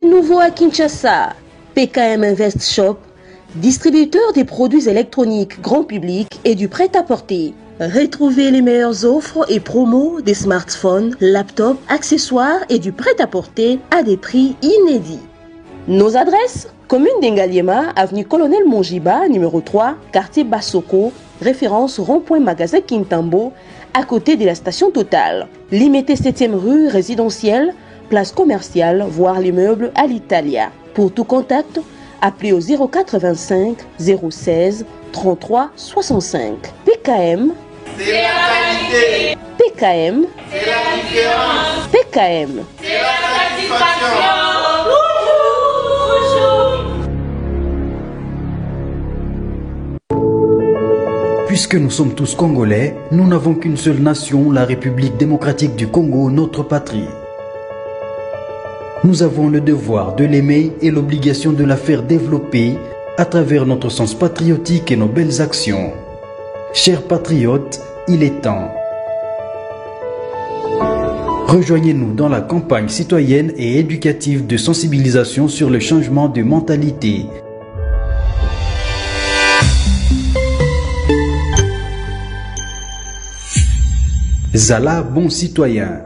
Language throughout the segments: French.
Nouveau à Kinshasa, PKM Invest Shop, distributeur des produits électroniques grand public et du prêt-à-porter. Retrouvez les meilleures offres et promos des smartphones, laptops, accessoires et du prêt-à-porter à des prix inédits. Nos adresses: commune d'Engaliema, avenue Colonel Mongiba, numéro 3, quartier Bassoko, référence rond-point magasin Kintambo, à côté de la station Total. Limité 7e rue résidentielle, place commerciale, voire l'immeuble à l'Italia. Pour tout contact, appelez au 085 016 33 65. PKM, c'est la qualité. PKM, C'est la différence. PKM, C'est la satisfaction. Puisque nous sommes tous Congolais, nous n'avons qu'une seule nation, la République démocratique du Congo, notre patrie. Nous avons le devoir de l'aimer et l'obligation de la faire développer à travers notre sens patriotique et nos belles actions. Chers patriotes, il est temps. Rejoignez-nous dans la campagne citoyenne et éducative de sensibilisation sur le changement de mentalité. Zala, bon citoyen.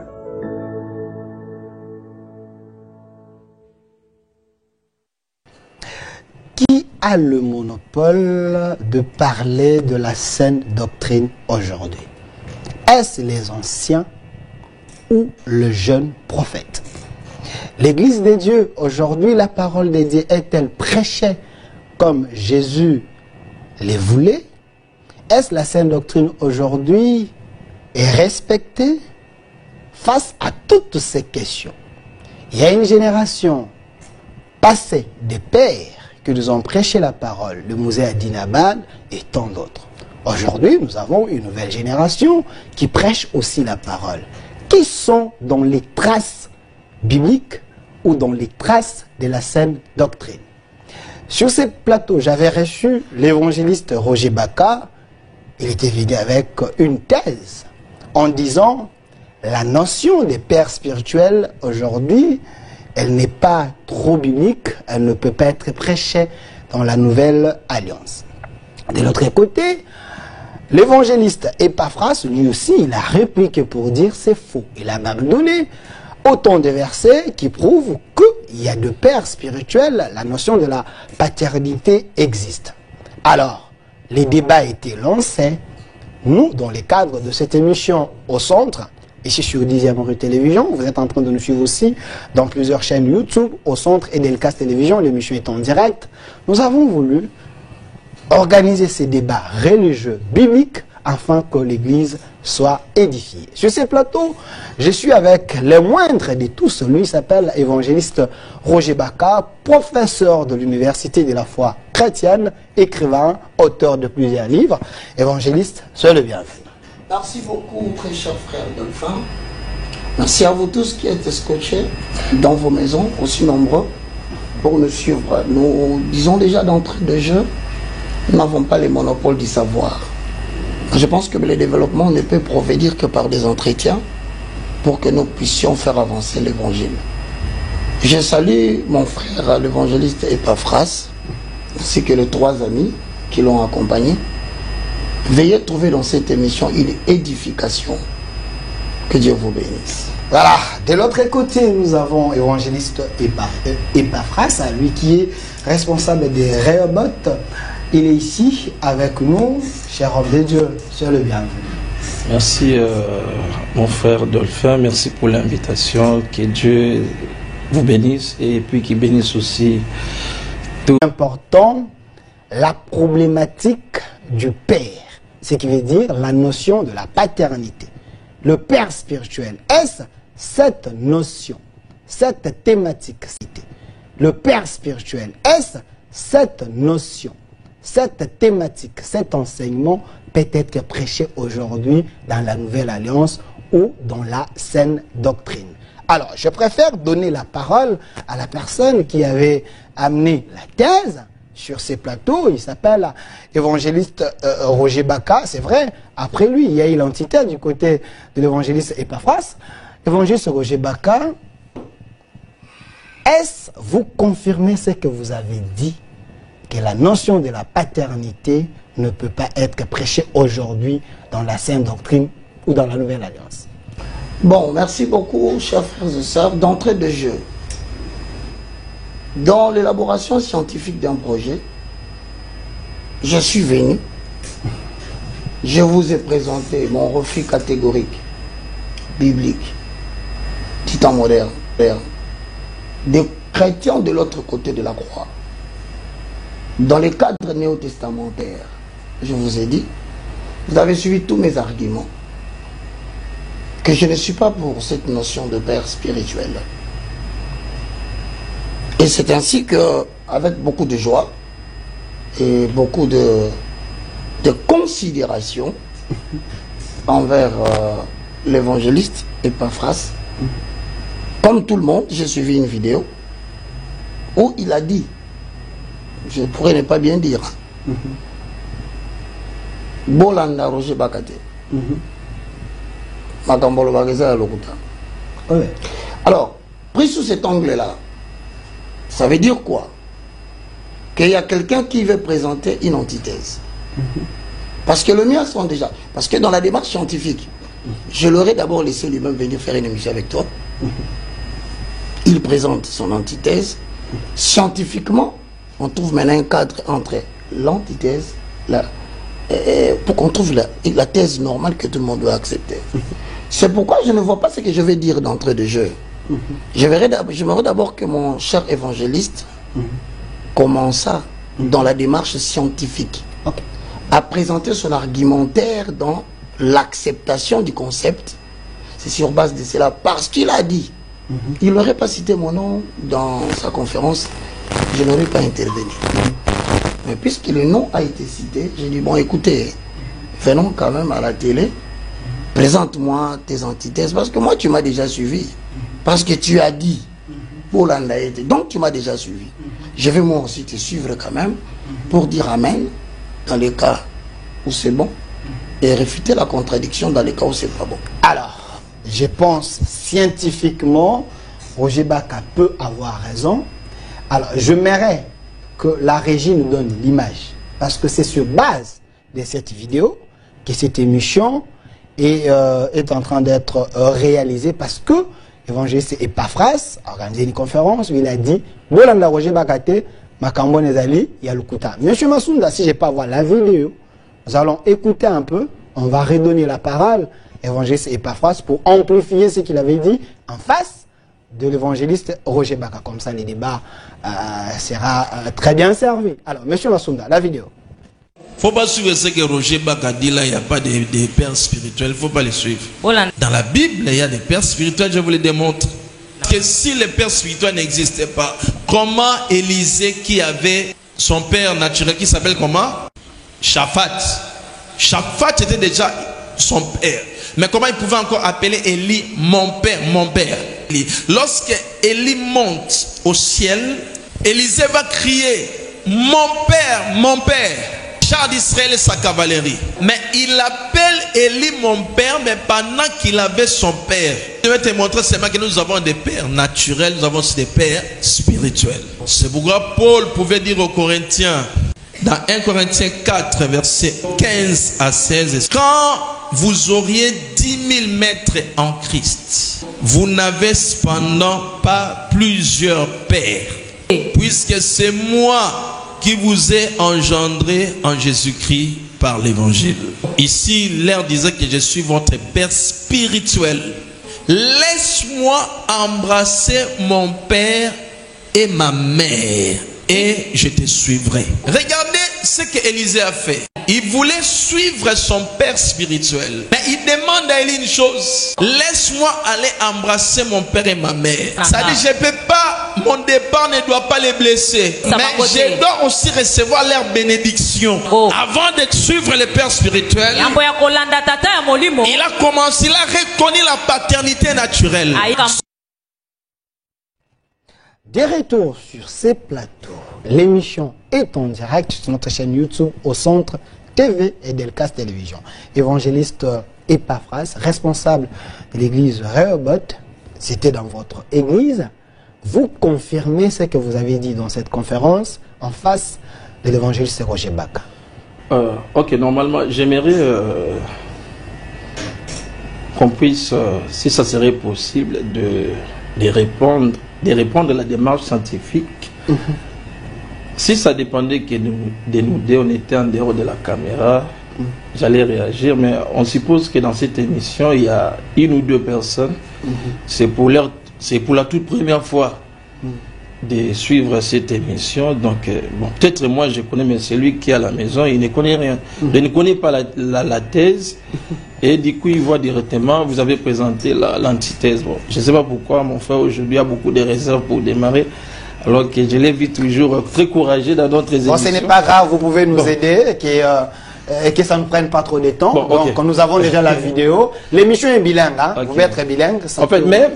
Qui a le monopole de parler de la saine doctrine aujourd'hui? Est-ce les anciens ou le jeune prophète? L'Église des dieux, aujourd'hui, la parole des dieux est-elle prêchée comme Jésus les voulait? Est-ce la saine doctrine aujourd'hui est respectée? Face à toutes ces questions, il y a une génération passée des pères qui nous ont prêché la parole, le Musée Adinaban et tant d'autres. Aujourd'hui, nous avons une nouvelle génération qui prêche aussi la parole, qui sont dans les traces bibliques ou dans les traces de la saine doctrine. Sur ce plateau, j'avais reçu l'évangéliste Roger Baka. Il était venu avec une thèse en disant la notion des pères spirituels aujourd'hui, elle n'est pas trop biblique, elle ne peut pas être prêchée dans la nouvelle alliance. De l'autre côté, l'évangéliste Epaphras, lui aussi, il a répliqué pour dire c'est faux. Il a même donné autant de versets qui prouvent qu'il y a de pères spirituels, la notion de la paternité existe. Alors, les débats étaient lancés. Nous, dans le cadre de cette émission au centre, ici sur 10e rue Télévision, vous êtes en train de nous suivre aussi dans plusieurs chaînes YouTube, au centre et Delcas Télévision, l'émission est en direct. Nous avons voulu organiser ces débats religieux, bibliques, afin que l'Église soit édifiée. Sur ces plateaux, je suis avec le moindre de tous, lui s'appelle évangéliste Roger Baka, professeur de l'Université de la foi chrétienne, écrivain, auteur de plusieurs livres. Évangéliste, soyez le bienvenu. Merci beaucoup, très cher frère Dolphin. Merci à vous tous qui êtes scotchés dans vos maisons, aussi nombreux, pour nous suivre. Nous disons déjà d'entrée de jeu, nous n'avons pas les monopoles du savoir. Je pense que le développement ne peut provenir que par des entretiens pour que nous puissions faire avancer l'évangile. Je salue mon frère l'évangéliste Epaphras, ainsi que les 3 amis qui l'ont accompagné. Veuillez trouver dans cette émission une édification. Que Dieu vous bénisse. Voilà, de l'autre côté, nous avons évangéliste Epaphras, lui qui est responsable des Rehoboth. Il est ici avec nous, cher homme de Dieu, soyez le bienvenu. Merci mon frère Dolphin, merci pour l'invitation, que Dieu vous bénisse et puis qu'il bénisse aussi tout. Important, la problématique du père, ce qui veut dire la notion de la paternité. Le père spirituel, est-ce cette notion, cette thématique? Le père spirituel, est-ce cette notion, cette thématique, cet enseignement peut être prêché aujourd'hui dans la Nouvelle Alliance ou dans la saine doctrine? Alors, je préfère donner la parole à la personne qui avait amené la thèse sur ces plateaux. Il s'appelle évangéliste Roger Baka, c'est vrai. Après lui, il y a eu l'entité du côté de l'évangéliste Epaphras. Évangéliste Roger Baka, Est-ce vous confirmez ce que vous avez dit, que la notion de la paternité ne peut pas être prêchée aujourd'hui dans la Sainte Doctrine ou dans la Nouvelle Alliance? Bon, merci beaucoup, chers frères et sœurs. D'entrée de jeu, dans l'élaboration scientifique d'un projet, je suis venu, je vous ai présenté mon refus catégorique, biblique, titan moderne, des chrétiens de l'autre côté de la croix. Dans les cadres néo-testamentaires, je vous ai dit, vous avez suivi tous mes arguments, que je ne suis pas pour cette notion de père spirituel. Et c'est ainsi que, avec beaucoup de joie et beaucoup de considération envers l'évangéliste Epaphras, comme tout le monde, j'ai suivi une vidéo où il a dit, je pourrais ne pas bien dire, Bolanda Roger Bakate. Makambolo Bageza Lokuta. Alors, pris sous cet angle-là, ça veut dire quoi? Qu'il y a quelqu'un qui veut présenter une antithèse. Parce que le mien sont déjà... Parce que dans la démarche scientifique, je l'aurais d'abord laissé lui-même venir faire une émission avec toi. Il présente son antithèse. Scientifiquement, on trouve maintenant un cadre entre l'antithèse, pour qu'on trouve la thèse normale que tout le monde doit accepter. C'est pourquoi je ne vois pas ce que je vais dire d'entrée de jeu. J'aimerais d'abord que mon cher évangéliste commença dans la démarche scientifique à présenter son argumentaire dans l'acceptation du concept. C'est sur base de cela, parce qu'il a dit, il n'aurait pas cité mon nom dans sa conférence, je n'aurais pas intervenu. Mais puisque le nom a été cité, j'ai dit, bon écoutez, venons quand même à la télé, présente-moi tes antithèses, parce que moi tu m'as déjà suivi, parce que tu as dit, pour l'andaïté, donc tu m'as déjà suivi. Je vais moi aussi te suivre quand même, pour dire amen, dans les cas où c'est bon, et réfuter la contradiction dans les cas où c'est pas bon. Alors, je pense scientifiquement, Roger Baka peut avoir raison. Alors, j'aimerais que la régie nous donne l'image, parce que c'est sur base de cette vidéo que cette émission est en train d'être réalisée, parce que l'évangéliste Epaphras a organisé une conférence où il a dit Bolanda Roger Bakate, Makambo Nezali, Yalukuta. Monsieur Massounda, si je n'ai pas voir la vidéo, nous allons écouter un peu, on va redonner la parole à l'évangéliste Epaphras pour amplifier ce qu'il avait dit en face de l'évangéliste Roger Baka. Comme ça, le débat sera très bien servi. Alors, monsieur Massounda, la vidéo. Faut pas suivre ce que Roger Baka dit là, il n'y a pas de pères spirituels, il ne faut pas les suivre. Dans la Bible, il y a des pères spirituels, je vous les démontre. Que si les pères spirituels n'existaient pas, comment Élisée, qui avait son père naturel, qui s'appelle comment? Shaphat. Shaphat était déjà son père. Mais comment il pouvait encore appeler Élie mon père, mon père? Lorsque Élie monte au ciel, Élisée va crier mon père, mon père. Char d'Israël et sa cavalerie. Mais il appelle Élie mon père, mais pendant qu'il avait son père. Je vais te montrer seulement que nous avons des pères naturels, nous avons aussi des pères spirituels. C'est pourquoi Paul pouvait dire aux Corinthiens, dans 1 Corinthiens 4, versets 15 à 16, quand vous auriez 10 000 maîtres en Christ, vous n'avez cependant pas plusieurs pères, puisque c'est moi qui vous ai engendré en Jésus-Christ par l'évangile. Ici, l'air disait que je suis votre père spirituel. Laisse-moi embrasser mon père et ma mère, et je te suivrai. Regardez ce que Élisée a fait. Il voulait suivre son père spirituel. Mais il demande à Élie une chose. Laisse-moi aller embrasser mon père et ma mère. Ça dit, je ne peux pas, mon départ ne doit pas les blesser. Mais je dois aussi recevoir leur bénédiction. Avant de suivre le père spirituel, il a commencé, il a reconnu la paternité naturelle. De retour sur ces plateaux, l'émission est en direct sur notre chaîne YouTube au Centre TV et Delcas Télévision. Évangéliste Epaphras, responsable de l'église Rehoboth, c'était dans votre église. vous confirmez ce que vous avez dit dans cette conférence en face de l'évangéliste Roger Baka. Ok, normalement, j'aimerais qu'on puisse, si ça serait possible, de répondre à la démarche scientifique. Si ça dépendait de nous deux, on était en dehors de la caméra, j'allais réagir, mais on suppose que dans cette émission, il y a une ou deux personnes. C'est pour la toute première fois de suivre cette émission. Donc, bon, peut-être moi je connais, mais celui qui est à la maison, il ne connaît rien. Il ne connaît pas la thèse. Et du coup, il voit directement, vous avez présenté l'antithèse. Bon, je ne sais pas pourquoi mon frère aujourd'hui a beaucoup de réserves pour démarrer. Alors que je l'ai vu toujours très courageux dans d'autres émissions. Bon, ce n'est pas grave, vous pouvez nous aider et que ça ne prenne pas trop de temps. Bon, donc, quand nous avons déjà la vidéo, l'émission est bilingue, hein. Vous pouvez être bilingue. En fait, même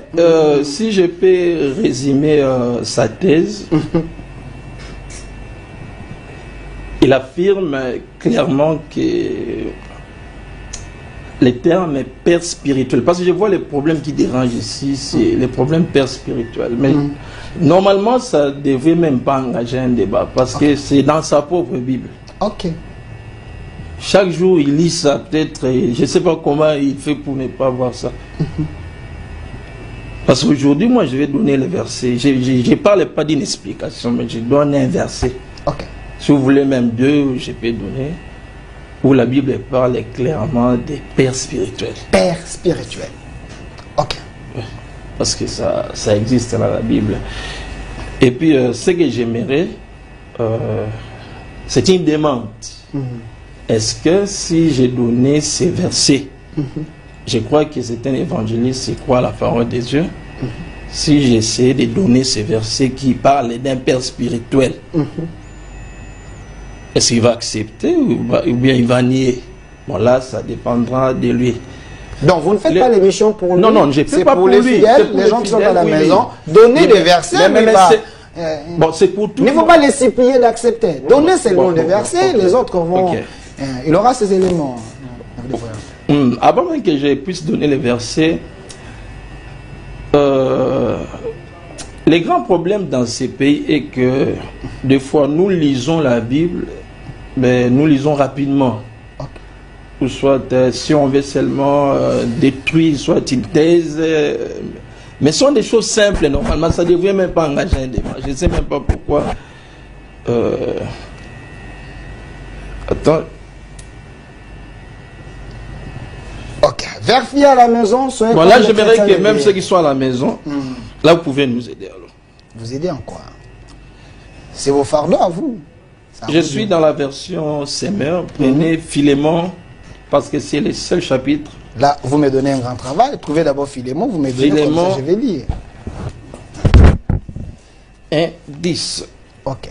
si je peux résumer sa thèse, il affirme clairement que les termes père spirituel, parce que je vois les problèmes qui dérangent ici, c'est les problèmes père spirituel. Mais normalement, ça ne devait même pas engager un débat, parce que c'est dans sa propre Bible. Ok. Chaque jour, il lit ça, peut-être, je ne sais pas comment il fait pour ne pas voir ça. Parce qu'aujourd'hui, moi, je vais donner le verset. Je ne parle pas d'une explication, mais je donne un verset. Ok. Si vous voulez même deux, je peux donner. Où la Bible parle clairement des pères spirituels. Père spirituel. Ok. Parce que ça existe dans la Bible. Et puis, ce que j'aimerais, c'est une demande. Est-ce que si j'ai donné ces versets, je crois que c'est un évangéliste, il croit à la parole de Dieu, si j'essaie de donner ces versets qui parlent d'un père spirituel, est-ce qu'il va accepter ou bien il va nier? Bon, là, ça dépendra de lui. Donc, vous ne faites pas l'émission pour lui? Non, non, je ne fais pas pour les lui. Fidèles, les gens qui sont à la maison. Donnez des versets, bon, c'est pour tout. Il ne faut pas les supplier d'accepter. Donnez seulement des versets, les autres vont... il aura ces éléments. Avant même que je puisse donner les versets, les grands problèmes dans ces pays est que des fois nous lisons la Bible, mais nous lisons rapidement. Ou soit si on veut seulement détruire soit une thèse, mais ce sont des choses simples normalement, ça ne devrait même pas engager un débat. Je ne sais même pas pourquoi. Attends. Ok, vérifiez à la maison. Bon, là, j'aimerais que même ceux qui sont à la maison, là, vous pouvez nous aider alors. Vous aider en quoi? C'est vos fardeaux à vous. Je suis dans la version Semeur. Prenez Philémon, parce que c'est le seul chapitre. Là, vous me donnez un grand travail. Trouvez d'abord Philémon, vous me donnez comme ça, je vais lire. 1:10. Ok.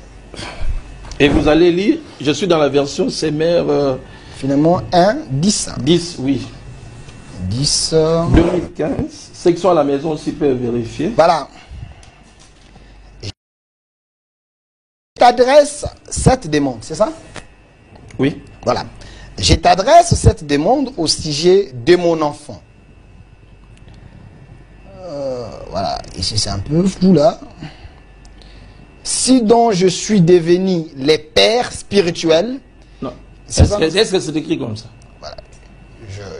Et vous allez lire, je suis dans la version Semeur. Philémon 1:10. 10, oui. 10. 2015. Ceux qui sont à la maison aussi peuvent vérifier. Voilà. Je t'adresse cette demande, c'est ça? Oui. Voilà. Je t'adresse cette demande au sujet de mon enfant. Voilà. Ici, c'est un peu flou là. Si donc je suis devenu les pères spirituels. Non. Est-ce que c'est écrit comme ça? Voilà.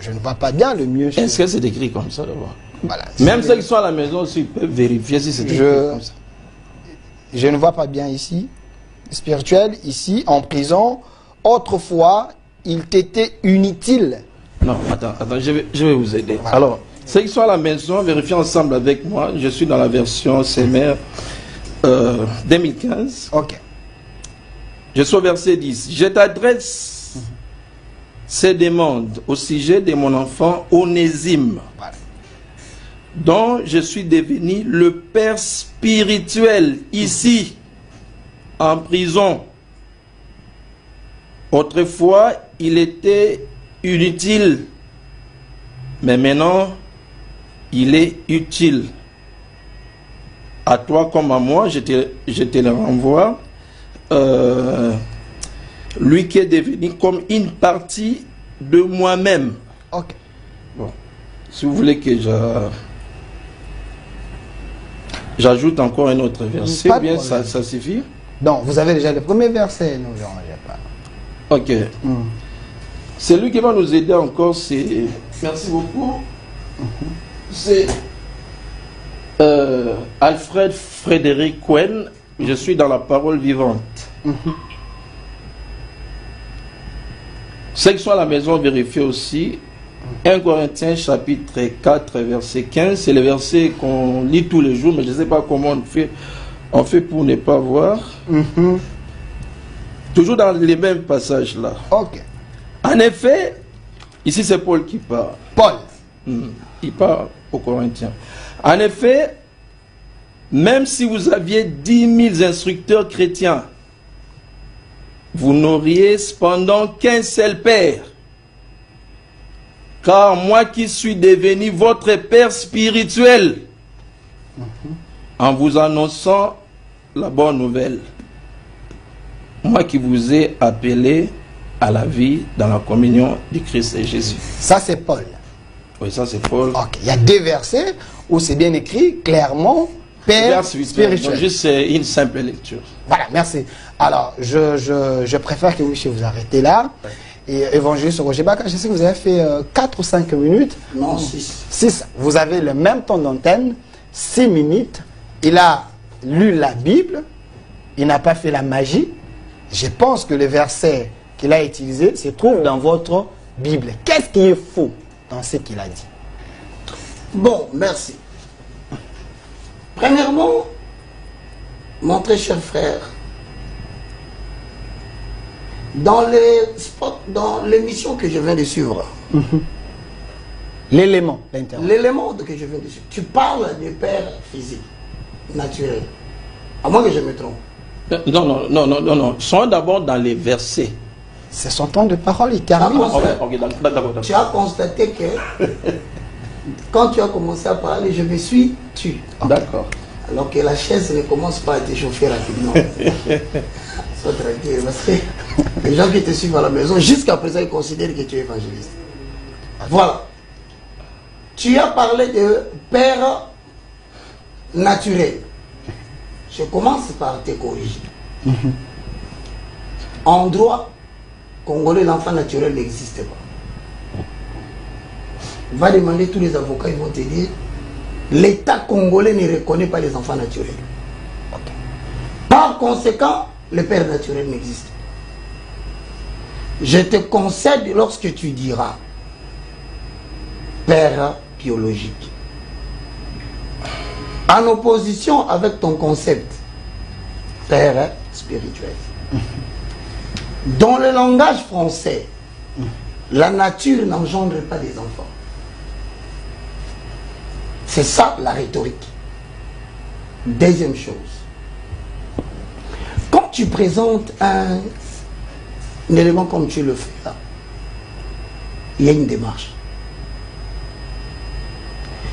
Je ne vois pas bien le mieux. Est-ce que c'est écrit comme ça d'abord? Voilà. Même ceux qui sont à la maison aussi peuvent vérifier si c'est écrit comme ça. Je ne vois pas bien ici. Spirituel, ici, en prison. Autrefois, il t'était inutile. Non, attends, je vais vous aider. Voilà. Alors, ceux qui sont à la maison, vérifiez ensemble avec moi. Je suis dans la version Semeur 2015. Ok. Je suis au verset 10. Je t'adresse ces demandes au sujet de mon enfant Onésime, voilà, dont je suis devenu le père spirituel ici, en prison. Autrefois, il était inutile, mais maintenant, il est utile. À toi comme à moi, je te le renvoie. Lui qui est devenu comme une partie de moi-même. Ok. Bon. Si vous voulez que je... J'ajoute encore un autre verset, Pas de bien problème. ça suffit. Donc, vous avez déjà le premier verset, ne vous dérangez pas. Ok. Celui qui va nous aider encore, c'est... Merci beaucoup. C'est Alfred Frédéric Cohen. Je suis dans la parole vivante. Ceux qui sont à la maison, vérifiez aussi. 1 Corinthiens chapitre 4 verset 15. C'est le verset qu'on lit tous les jours, mais je ne sais pas comment on fait pour ne pas voir. Toujours dans les mêmes passages là. Ok. En effet, ici c'est Paul qui parle. Paul. Il parle aux Corinthiens. En effet, même si vous aviez 10 000 instructeurs chrétiens, vous n'auriez cependant qu'un seul Père. Car moi qui suis devenu votre Père spirituel, en vous annonçant la bonne nouvelle, moi qui vous ai appelé à la vie dans la communion du Christ et Jésus. Ça, c'est Paul. Oui, ça c'est Paul. Ok. Il y a deux versets où c'est bien écrit clairement Père spirituel. Donc, juste une simple lecture. Voilà, merci. Alors, je préfère que vous puissiez vous arrêter là. Et évangéliste Roger Baka, je sais que vous avez fait 4 ou 5 minutes. Non, 6. 6. Vous avez le même temps d'antenne, 6 minutes. Il a lu la Bible. Il n'a pas fait la magie. Je pense que le verset qu'il a utilisé se trouve dans votre Bible. Qu'est-ce qui est faux dans ce qu'il a dit? Bon, merci. Premièrement, mon très cher frère, dans l'émission que je viens de suivre, L'élément, l'intervalle. l'élément que je viens de suivre, tu parles du père physique, naturel. À moins que je me trompe. Non. Soyons d'abord dans les versets. C'est son temps de parole, il termine. D'accord. Tu as constaté que quand tu as commencé à parler, je me suis tu. D'accord. Alors que la chaise ne commence pas à t'échauffer rapidement. Sois tranquille, parce que les gens qui te suivent à la maison, jusqu'à présent, ils considèrent que tu es évangéliste. Voilà. Tu as parlé de père naturel. Je commence par te corriger. En droit congolais, l'enfant naturel n'existe pas. Va demander tous les avocats, ils vont te dire l'État congolais ne reconnaît pas les enfants naturels. Par conséquent, le père naturel n'existe pas. Je te concède lorsque tu diras père biologique. En opposition avec ton concept père spirituel. Dans le langage français, la nature n'engendre pas des enfants. C'est ça la rhétorique. Deuxième chose, quand tu présentes un élément comme tu le fais là, il y a une démarche.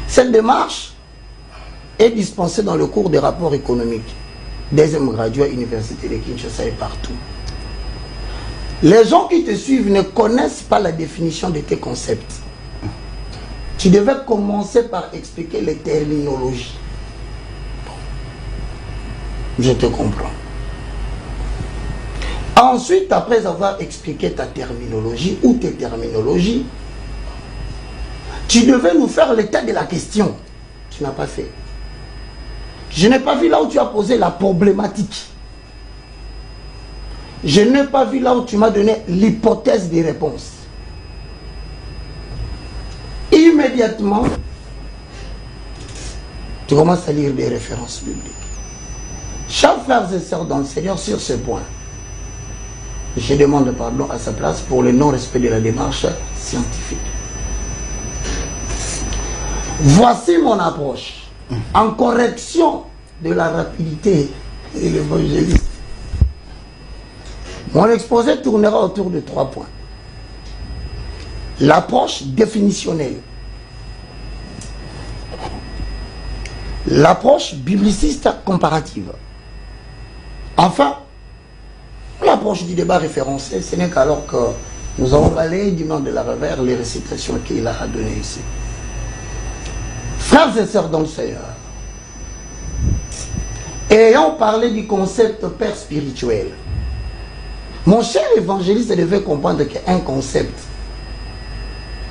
Cette démarche est dispensée dans le cours des rapports économiques. Deuxième graduat à l'université de Kinshasa et partout. Les gens qui te suivent ne connaissent pas la définition de tes concepts. Tu devais commencer par expliquer les terminologies. Je te comprends. Ensuite, après avoir expliqué ta terminologie ou tes terminologies, tu devais nous faire l'état de la question. Tu n'as pas fait. Je n'ai pas vu là où tu as posé la problématique. Je n'ai pas vu là où tu m'as donné l'hypothèse des réponses. Immédiatement, tu commences à lire des références bibliques. Chers frères et sœurs dans le Seigneur, sur ce point, je demande pardon à sa place pour le non-respect de la démarche scientifique. Voici mon approche, en correction de la rapidité de l'évangéliste. Mon exposé tournera autour de 3 points. L'approche définitionnelle, l'approche bibliciste comparative, enfin, l'approche du débat référencé. Ce n'est qu'alors que nous avons balayé du nom de la revers les récitations qu'il a données ici. Frères et sœurs dans le Seigneur, Ayant parlé du concept père spirituel, mon cher évangéliste devait comprendre qu'un concept,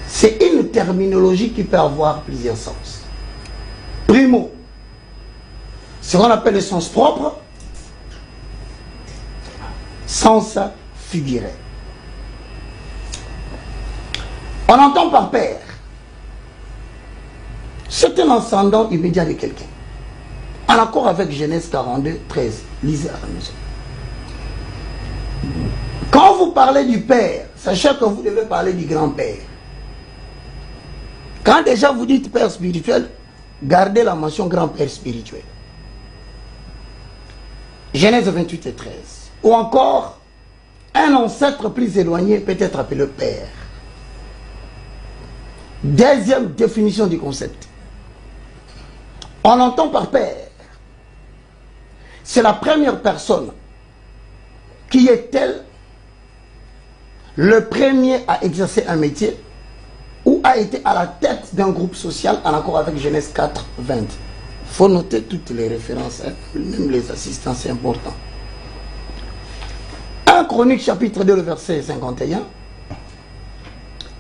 c'est une terminologie qui peut avoir plusieurs sens. Primo, ce qu'on appelle le sens propre, sens figuré. On entend par père, c'est un ascendant immédiat de quelqu'un. En accord avec Genèse 42, 13. Lisez à la maison. Quand vous parlez du père, sachez que vous devez parler du grand-père. Quand déjà vous dites père spirituel, gardez la mention grand-père spirituel. Genèse 28 et 13. Ou encore, un ancêtre plus éloigné peut être appelé père. Deuxième définition du concept. On entend par père. C'est la première personne qui est-elle le premier à exercer un métier ou a été à la tête d'un groupe social en accord avec Genèse 4, 20. Il faut noter toutes les références, hein, même les assistants, c'est important. 1 Chronique chapitre 2, le verset 51.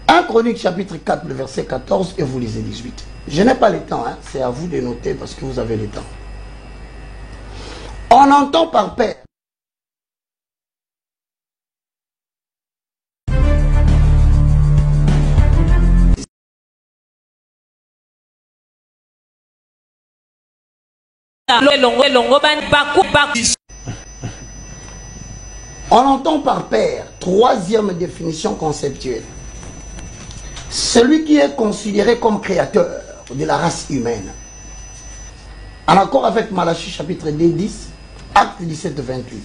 1 Chronique chapitre 4, le verset 14 et vous lisez 18. Je n'ai pas le temps, hein, c'est à vous de noter parce que vous avez le temps. On entend par père. On entend par père, troisième définition conceptuelle. Celui qui est considéré comme créateur de la race humaine. En accord avec Malachie chapitre 2, 10, acte 17, 28.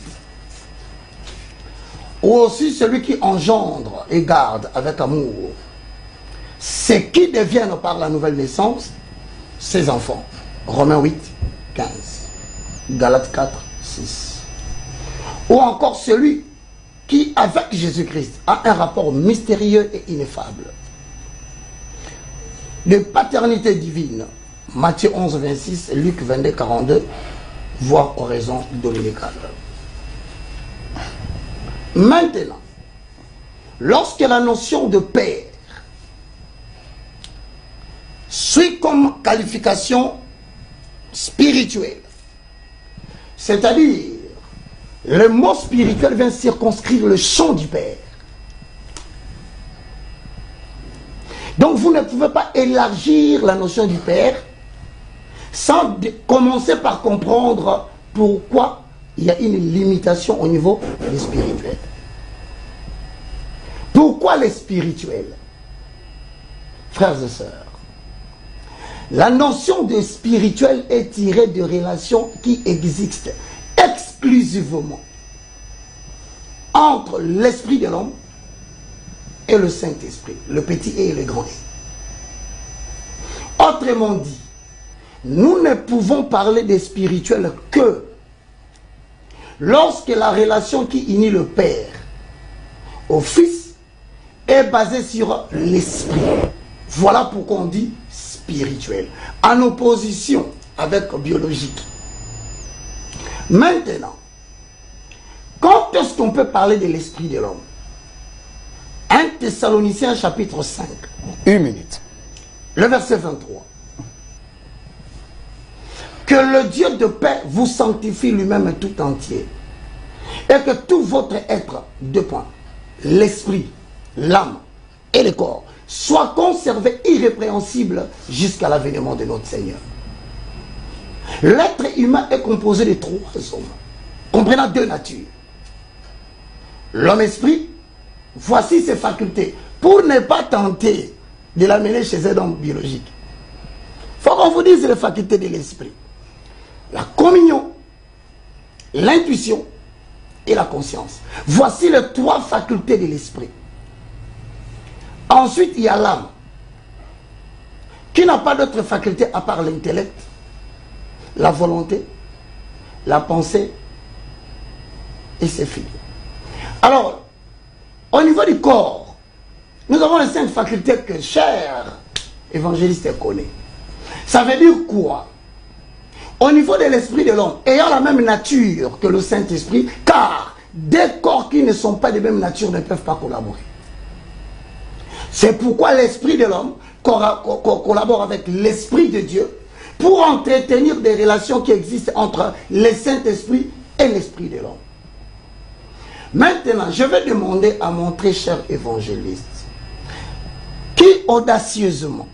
Ou aussi celui qui engendre et garde avec amour ce qui deviennent par la nouvelle naissance ses enfants. Romains 8, 15. Galates 4, 6. Ou encore celui qui, avec Jésus-Christ, a un rapport mystérieux et ineffable de paternité divine. Matthieu 11, 26, Luc 22, 42, voire oraison dominicale. Maintenant, lorsque la notion de père suit comme qualification spirituelle, c'est-à-dire le mot spirituel vient circonscrire le champ du père. Donc vous ne pouvez pas élargir la notion du père sans commencer par comprendre pourquoi il y a une limitation au niveau des spirituels. Pourquoi les spirituels? Frères et sœurs, la notion de spirituel est tirée de relations qui existent exclusivement entre l'esprit de l'homme et le Saint-Esprit, le petit et le grand. Autrement dit, nous ne pouvons parler des spirituels que lorsque la relation qui unit le Père au Fils est basée sur l'Esprit. Voilà pourquoi on dit spirituel, en opposition avec biologique. Maintenant, quand est-ce qu'on peut parler de l'Esprit de l'homme? 1 Thessaloniciens chapitre 5. Une minute. Le verset 23. Que le Dieu de paix vous sanctifie lui-même tout entier. Et que tout votre être, deux points, l'esprit, l'âme et le corps, soit conservé irrépréhensible jusqu'à l'avènement de notre Seigneur. L'être humain est composé de trois hommes, comprenant deux natures. L'homme-esprit, voici ses facultés, pour ne pas tenter de l'amener chez un homme biologique. Il faut qu'on vous dise les facultés de l'esprit. La communion, l'intuition et la conscience. Voici les trois facultés de l'esprit. Ensuite, il y a l'âme, qui n'a pas d'autre faculté à part l'intellect, la volonté, la pensée et ses filles. Alors, au niveau du corps, nous avons les 5 facultés que cher évangéliste connaît. Ça veut dire quoi? au niveau de l'esprit de l'homme, ayant la même nature que le Saint-Esprit, car des corps qui ne sont pas de même nature ne peuvent pas collaborer. C'est pourquoi l'esprit de l'homme collabore avec l'esprit de Dieu pour entretenir des relations qui existent entre le Saint-Esprit et l'esprit de l'homme. Maintenant, je vais demander à mon très cher évangéliste qui audacieusement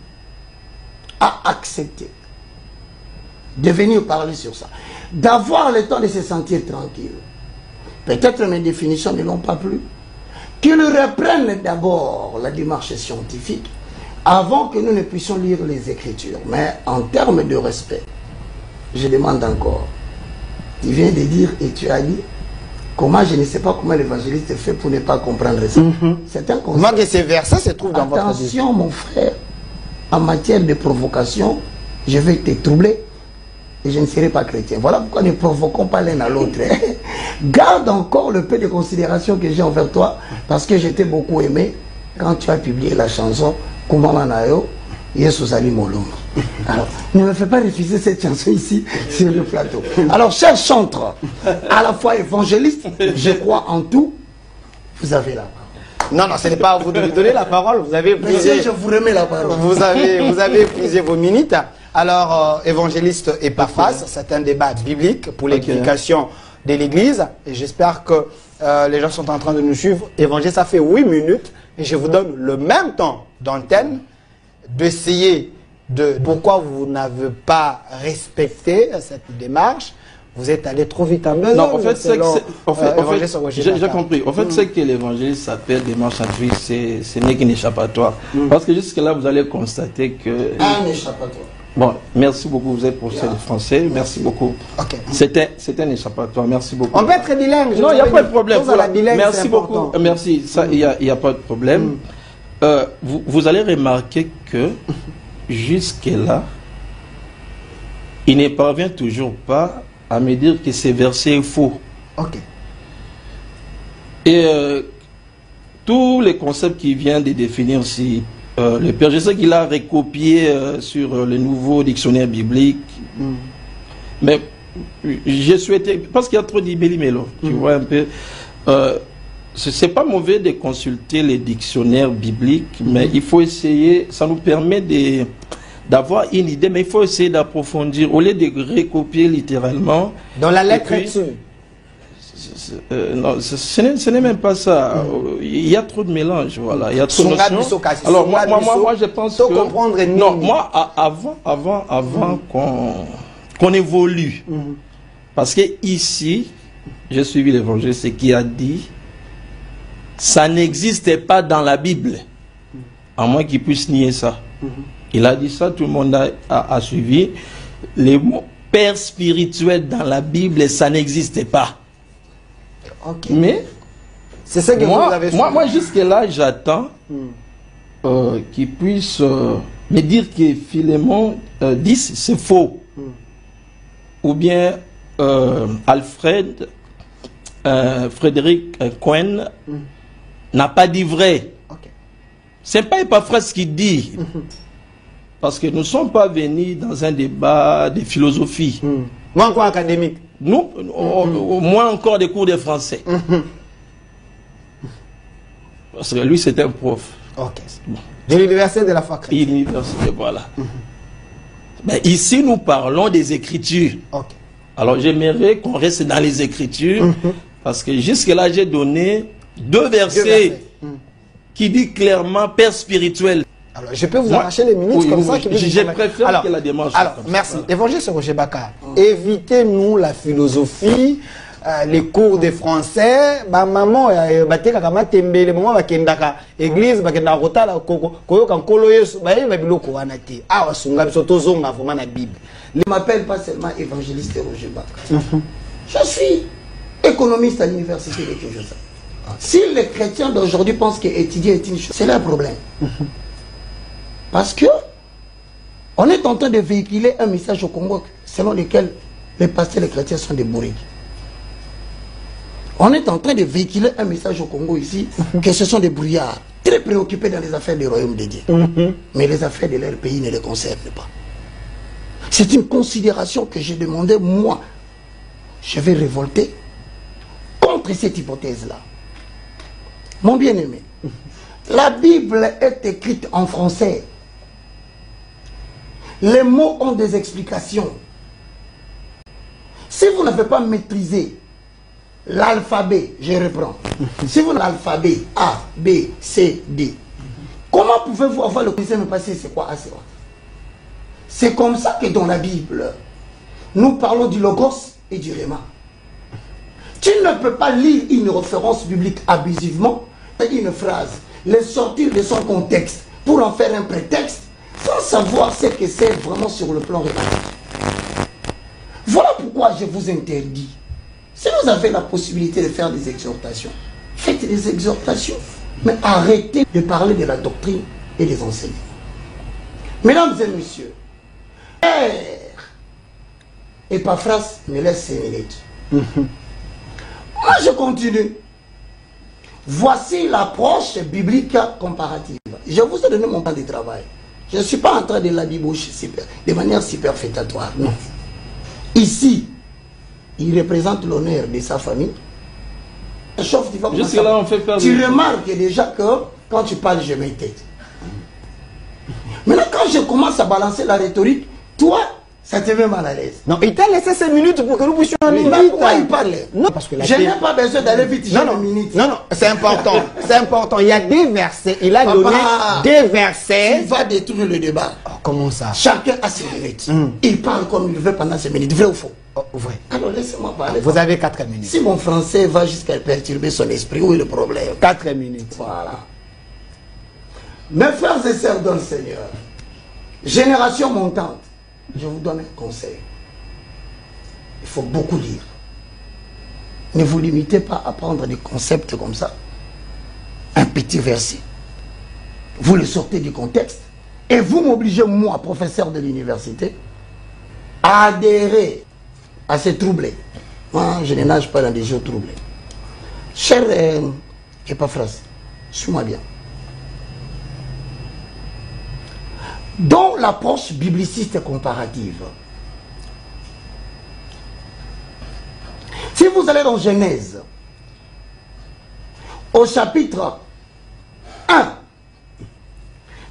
a accepté de venir parler sur ça, d'avoir le temps de se sentir tranquille. Peut-être mes définitions ne l'ont pas plu. Qu'il reprenne d'abord la démarche scientifique avant que nous ne puissions lire les Écritures. Mais en termes de respect, je demande encore. Tu viens de dire et tu as dit comment, je ne sais pas comment l'évangéliste fait pour ne pas comprendre ça. C'est un conseil. Moi que ces versets se trouvent dans votre Bible. Attention mon frère, en matière de provocation, je vais te troubler et je ne serai pas chrétien. Voilà pourquoi ne provoquons pas l'un à l'autre. Garde encore le peu de considération que j'ai envers toi, parce que je t'ai beaucoup aimé quand tu as publié la chanson Kumalanayo, Yesus Ali Molum. Alors, ne me fais pas refuser cette chanson ici sur le plateau. Alors, chers chantres, à la fois évangélistes, je crois en tout, vous avez la parole. Non, non, ce n'est pas à vous de lui donner la parole. Vous avez Monsieur, je vous remets la parole. Vous avez épuisé vos minutes. Alors, évangéliste Epaphras, c'est un débat biblique pour l'éducation de l'Église. Et j'espère que les gens sont en train de nous suivre. Évangéliste, ça fait 8 minutes. Et je vous donne le même temps d'antenne d'essayer de... Pourquoi vous n'avez pas respecté cette démarche? Vous êtes allé trop vite en besoin. Non, en fait, j'ai compris. En fait, c'est que l'évangile s'appelle démarche scientifique, ce n'est qu'un échappatoire. Parce que jusque-là, vous allez constater que... Un échappatoire. Bon, merci beaucoup, vous êtes professeur de français, merci beaucoup. Okay. C'était un échappatoire, merci beaucoup. On peut être bilingue. Non, il n'y a pas de problème. Bilingue, merci beaucoup, merci, ça, il n'y a pas de problème. Vous allez remarquer que jusque-là, il ne parvient toujours pas à me dire que ce verset est faux. Ok. Et tous les concepts qu'il vient de définir aussi, le Père, je sais qu'il a recopié sur le nouveau dictionnaire biblique, mais j'ai souhaité, parce qu'il y a trop d'ibélimélo, tu vois un peu, c'est pas mauvais de consulter les dictionnaires bibliques, mais il faut essayer, ça nous permet d'avoir une idée, mais il faut essayer d'approfondir, au lieu de recopier littéralement. Dans la lettre non, ce n'est même pas ça. Il y a trop de mélange, voilà. Il y a trop de notions. Alors moi, je pense que... Non, moi, avant qu'on évolue, parce que ici, j'ai suivi l'évangile, c'est qui a dit, ça n'existait pas dans la Bible, à moins qu'il puisse nier ça. Il a dit ça, tout le monde a suivi. Les mots père spirituel dans la Bible, ça n'existait pas. Okay. Mais c'est ça que vous avez moi jusque-là, j'attends qu'il puisse me dire que Philémon 10, c'est faux. Ou bien Frédéric Cohen n'a pas dit vrai. Okay. C'est pas Epaphras qui dit. Parce que nous ne sommes pas venus dans un débat de philosophie. Moi encore académique. Nous, au moins encore des cours de français. Parce que lui, c'est un prof. Ok. Bon. De l'université de la fac. Université, voilà. Mais ici, nous parlons des Écritures. Ok. Alors, j'aimerais qu'on reste dans les Écritures. Parce que jusque-là, j'ai donné deux versets qui disent clairement Père spirituel. Alors, je peux vous arracher les minutes comme ça. Je préfère que la démarche. Alors, merci. Évangéliste Roger Baka, évitez-nous la philosophie, les cours de français. Maman, le moment église, ne m'appelle pas seulement évangéliste Roger Baka. Je suis économiste à l'université de Kinshasa. Si les chrétiens d'aujourd'hui pensent qu'étudier est une chose, c'est leur problème. Parce que on est en train de véhiculer un message au Congo selon lequel les pasteurs et les chrétiens sont des bourriques. On est en train de véhiculer un message au Congo ici que ce sont des brouillards très préoccupés dans les affaires du royaume de Dieu. Mais les affaires de leur pays ne les concernent pas. C'est une considération que j'ai demandé, moi. Je vais révolter contre cette hypothèse-là. Mon bien-aimé, la Bible est écrite en français. Les mots ont des explications. Si vous n'avez pas maîtrisé l'alphabet, je reprends. Si vous l'alphabet A, B, C, D, comment pouvez-vous avoir le présent passé? C'est quoi A, c'est quoi? C'est comme ça que dans la Bible, nous parlons du logos et du réma. Tu ne peux pas lire une référence biblique abusivement, une phrase, les sortir de son contexte pour en faire un prétexte, sans savoir ce que c'est vraiment sur le plan réel. Voilà pourquoi je vous interdis. Si vous avez la possibilité de faire des exhortations, faites des exhortations, mais arrêtez de parler de la doctrine et des enseignements. Mesdames et messieurs, Epaphras me laisse 5 minutes. Moi je continue. Voici l'approche biblique comparative. Je vous ai donné mon plan de travail. Je ne suis pas en train de l'abiboucher de manière superfétatoire, non. Ici, il représente l'honneur de sa famille. Jusque-là, on fait faire tu remarques déjà que quand tu parles, je m'étais. Maintenant, quand je commence à balancer la rhétorique, toi, ça te met mal à l'aise. Non, il t'a laissé 5 minutes pour que nous puissions aller vite. Pourquoi il parlait? Non, parce que je n'ai pas besoin d'aller vite. Non, non, non, non, c'est important. C'est important. Il y a des versets. Il a donné des versets. Il va détourner le débat. Oh, comment ça? Chacun a ses minutes. Il parle comme il veut pendant ses minutes. Vrai ou faux? Oh, vrai. Alors laissez-moi parler. Vous avez 4 minutes. Si mon français va jusqu'à perturber son esprit, où est le problème? 4 minutes. Voilà. Mes frères et sœurs dans le Seigneur, génération montante, je vous donne un conseil. Il faut beaucoup lire. Ne vous limitez pas à prendre des concepts comme ça. Un petit verset. Vous le sortez du contexte. Et vous m'obligez, moi, professeur de l'université, à adhérer à ces troublés. Moi, je ne nage pas dans des eaux troublées. Cher Epaphras, suis-moi bien. Dans l'approche bibliciste comparative, si vous allez dans Genèse, au chapitre 1,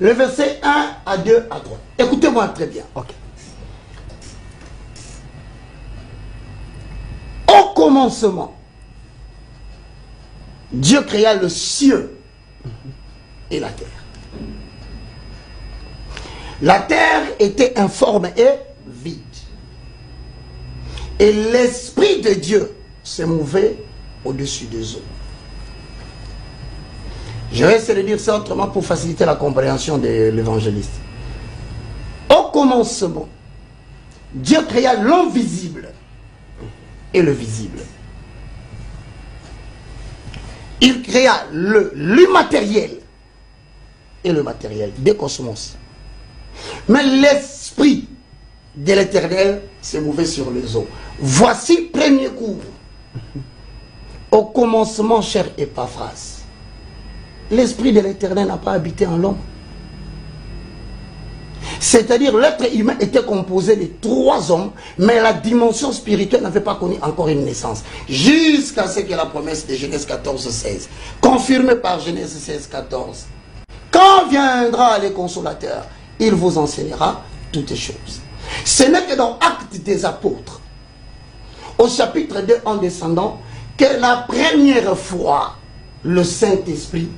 le verset 1 à 2 à 3. Écoutez-moi très bien. Okay. Au commencement, Dieu créa le ciel et la terre. La terre était informe et vide. Et l'Esprit de Dieu se mouvait au-dessus des eaux. Je vais essayer de dire ça autrement pour faciliter la compréhension de l'évangéliste. Au commencement, Dieu créa l'invisible et le visible. Il créa l'immatériel et le matériel des cosmos. Mais l'esprit de l'Éternel s'est mouvait sur les eaux. Voici le premier cours. Au commencement, cher Epaphras, l'esprit de l'Éternel n'a pas habité en l'homme. C'est-à-dire l'être humain était composé de 3 hommes, mais la dimension spirituelle n'avait pas connu encore une naissance. Jusqu'à ce que la promesse de Genèse 14, 16, confirmée par Genèse 16, 14. Quand viendra le consolateur, il vous enseignera toutes choses. Ce n'est que dans Actes des Apôtres, au chapitre 2, en descendant, que la première fois, le Saint-Esprit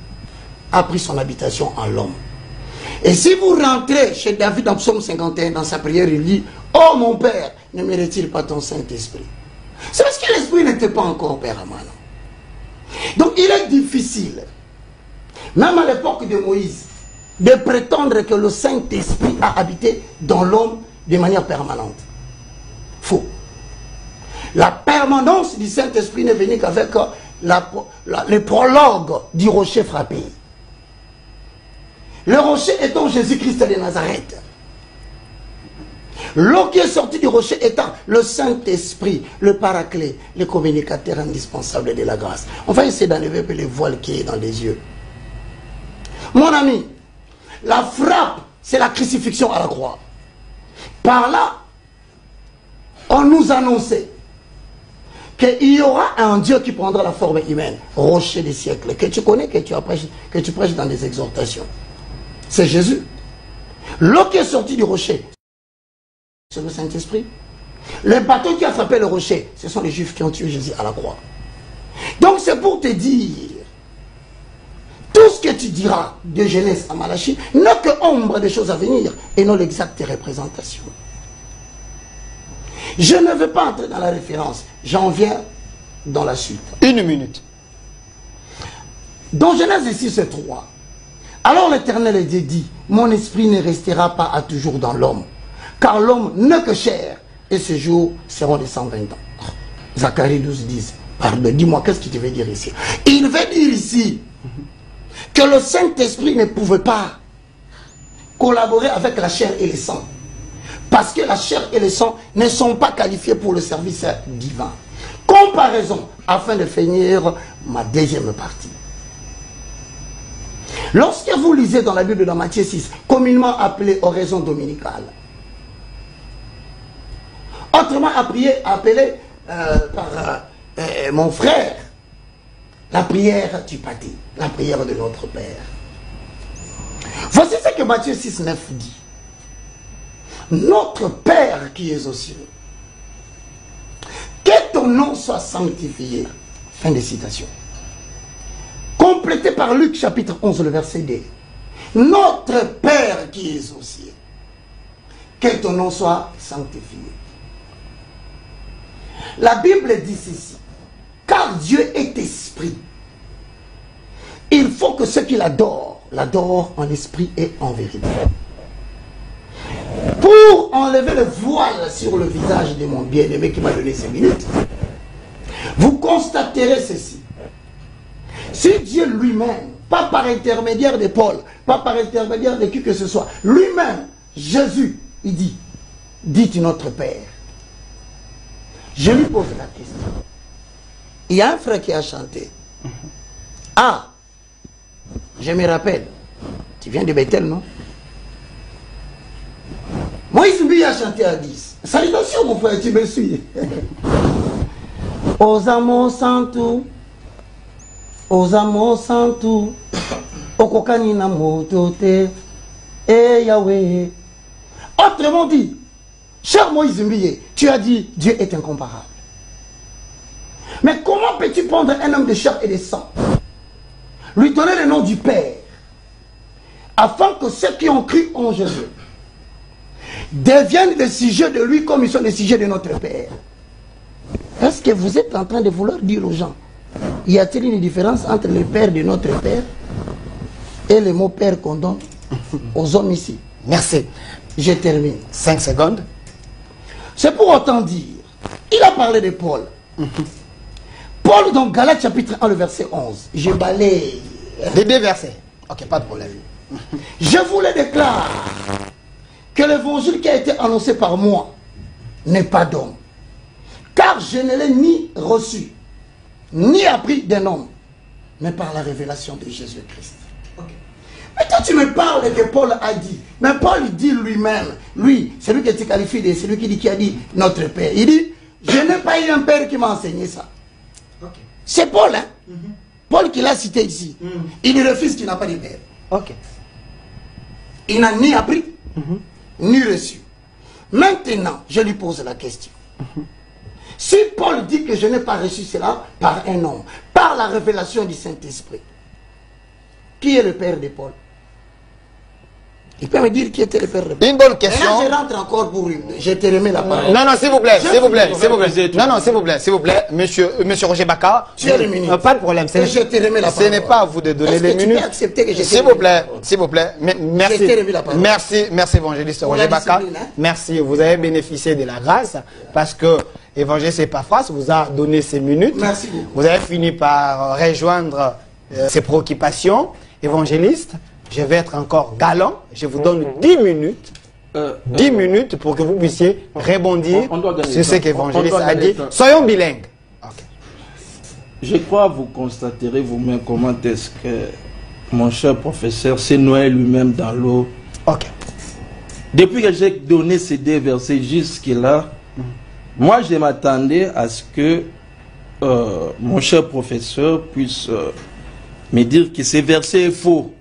a pris son habitation en l'homme. Et si vous rentrez chez David dans Psaume 51, dans sa prière, il dit « Oh mon Père, ne me retire pas ton Saint-Esprit ». C'est parce que l'Esprit n'était pas encore permanent. Donc il est difficile, même à l'époque de Moïse, de prétendre que le Saint-Esprit a habité dans l'homme de manière permanente. Faux. La permanence du Saint-Esprit n'est venue qu'avec le prologue du rocher frappé. Le rocher étant Jésus-Christ de Nazareth. L'eau qui est sortie du rocher étant le Saint-Esprit, le paraclet, le communicateur indispensable de la grâce. On va essayer d'enlever un peu le voile qui est dans les yeux. Mon ami, la frappe, c'est la crucifixion à la croix. Par là, on nous annonçait qu'il y aura un Dieu qui prendra la forme humaine, rocher des siècles, que tu connais, que tu prêches dans des exhortations. C'est Jésus. L'eau qui est sortie du rocher, c'est le Saint-Esprit. Le bateau qui a frappé le rocher, ce sont les Juifs qui ont tué Jésus à la croix. Donc c'est pour te dire, tout ce que tu diras de Genèse à Malachie n'a que ombre des choses à venir et non l'exacte représentation. Je ne veux pas entrer dans la référence, j'en viens dans la suite. 1 minute. Dans Genèse 6:3, alors l'Éternel Dieu dit, mon esprit ne restera pas à toujours dans l'homme, car l'homme n'est que chair, et ces jours seront de 120 ans. Zacharie 12:10. Pardon, dis-moi, qu'est-ce qu'il te veut dire ici? Il veut dire ici que le Saint-Esprit ne pouvait pas collaborer avec la chair et le sang. Parce que la chair et le sang ne sont pas qualifiés pour le service divin. Comparaison, afin de finir ma deuxième partie. Lorsque vous lisez dans la Bible de Matthieu 6, communément appelé oraison dominicale, autrement appelé par mon frère, la prière du pâté, la prière de notre Père. Voici ce que Matthieu 6, 9 dit. Notre Père qui es aux cieux, que ton nom soit sanctifié. Fin de citation. Complété par Luc chapitre 11, le verset 2. Notre Père qui es aux cieux, que ton nom soit sanctifié. La Bible dit ceci. Car Dieu est esprit. Il faut que ceux qui l'adorent en esprit et en vérité. Pour enlever le voile sur le visage de mon bien-aimé qui m'a donné ces minutes, vous constaterez ceci. Si Dieu lui-même, pas par intermédiaire de Paul, pas par intermédiaire de qui que ce soit, lui-même, Jésus, il dit, dites notre Père. Je lui pose la question. Il y a un frère qui a chanté. Ah, je me rappelle. Tu viens de Bethel, non? Moïse Mbi a chanté à 10. Salutations, mon frère, tu me suis. Osamo Santu, Osamo Santu, Okokani na motote, et Yahweh. Autrement dit, cher Moïse Mbi, tu as dit Dieu est incomparable. Mais comment peux-tu prendre un homme de chair et de sang, lui donner le nom du Père, afin que ceux qui ont cru en Jésus deviennent des sujets de lui comme ils sont des sujets de notre Père? Est-ce que vous êtes en train de vouloir dire aux gens, y a-t-il une différence entre le Père de notre Père et le mot Père qu'on donne aux hommes ici? Merci. Je termine. 5 secondes. C'est pour autant dire, il a parlé de Paul. Paul dans Galates chapitre 1, le verset 11. Je balaye. Les 2 versets. Ok, pas de problème. Je vous le déclare que l'évangile qui a été annoncé par moi n'est pas d'homme. Car je ne l'ai ni reçu, ni appris d'un homme, mais par la révélation de Jésus-Christ. Okay. Mais toi tu me parles que Paul a dit. Mais Paul dit lui-même, lui, c'est lui qui était qualifié, c'est lui qui a dit notre Père. Il dit, je n'ai pas eu un père qui m'a enseigné ça. Okay. C'est Paul, hein? Paul qui l'a cité ici. Il refuse qu'il n'a pas de père. Ok. Il n'a ni appris, ni reçu. Maintenant, je lui pose la question. Si Paul dit que je n'ai pas reçu cela par un homme, par la révélation du Saint-Esprit, qui est le père de Paul? Il peut me dire qui était le père de Paul? Une bonne question. Et là, je rentre encore pour une. Je te remets la parole. Non, non, s'il vous plaît, s'il vous plaît, s'il vous plaît. Non, non, s'il vous plaît, monsieur Roger Baka. Tu as les minutes. Pas de problème. Je te remets la parole. Ce n'est pas à vous de donner les minutes. S'il vous plaît, s'il vous plaît. Merci. Merci, évangéliste Roger Baka. Merci. Vous avez bénéficié de la grâce parce que évangéliste Epaphras vous a donné ces minutes. Merci beaucoup. Vous avez fini par rejoindre ses préoccupations. Évangéliste, je vais être encore galant. Je vous donne 10 minutes. 10 minutes pour que vous puissiez rebondir sur ce qu'Évangéliste a dit. Soyons bilingues. Okay. Je crois que vous constaterez vous-même comment est-ce que mon cher professeur s'est noyé lui-même dans l'eau. Ok. Depuis que j'ai donné ces 2 versets jusque-là, Moi, je m'attendais à ce que mon cher professeur puisse me dire que ce verset est faux.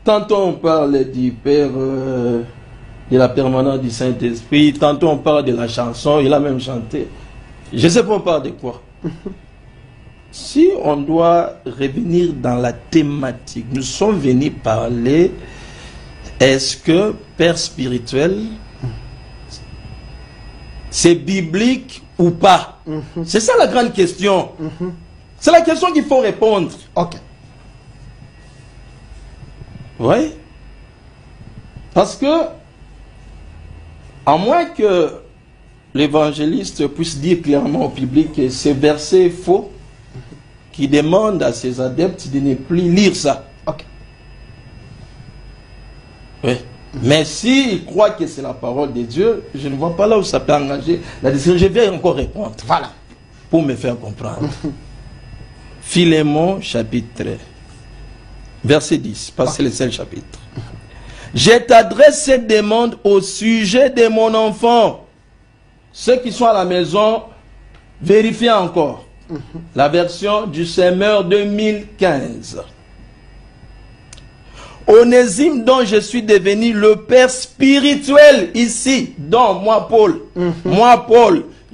Tantôt on parle du Père, de la permanence du Saint-Esprit, tantôt on parle de la chanson, il a même chanté. Je ne sais pas on parle de quoi. Si on doit revenir dans la thématique, nous sommes venus parler, est-ce que Père spirituel, c'est biblique ou pas? C'est ça la grande question. C'est la question qu'il faut répondre. Ok. Oui. Parce que, à moins que l'évangéliste puisse dire clairement au public que ce verset est faux, qui demande à ses adeptes de ne plus lire ça. Ok. Oui. Mais s'il croit que c'est la parole de Dieu, je ne vois pas là où ça peut engager la décision. Je vais encore répondre. Voilà. Pour me faire comprendre. Philémon, chapitre 3. Verset 10, parce que c'est le seul chapitre. Je t'adresse cette demande au sujet de mon enfant. Ceux qui sont à la maison, vérifiez encore. La version du Semeur 2015. Onésime, dont je suis devenu le père spirituel ici, dont moi Paul,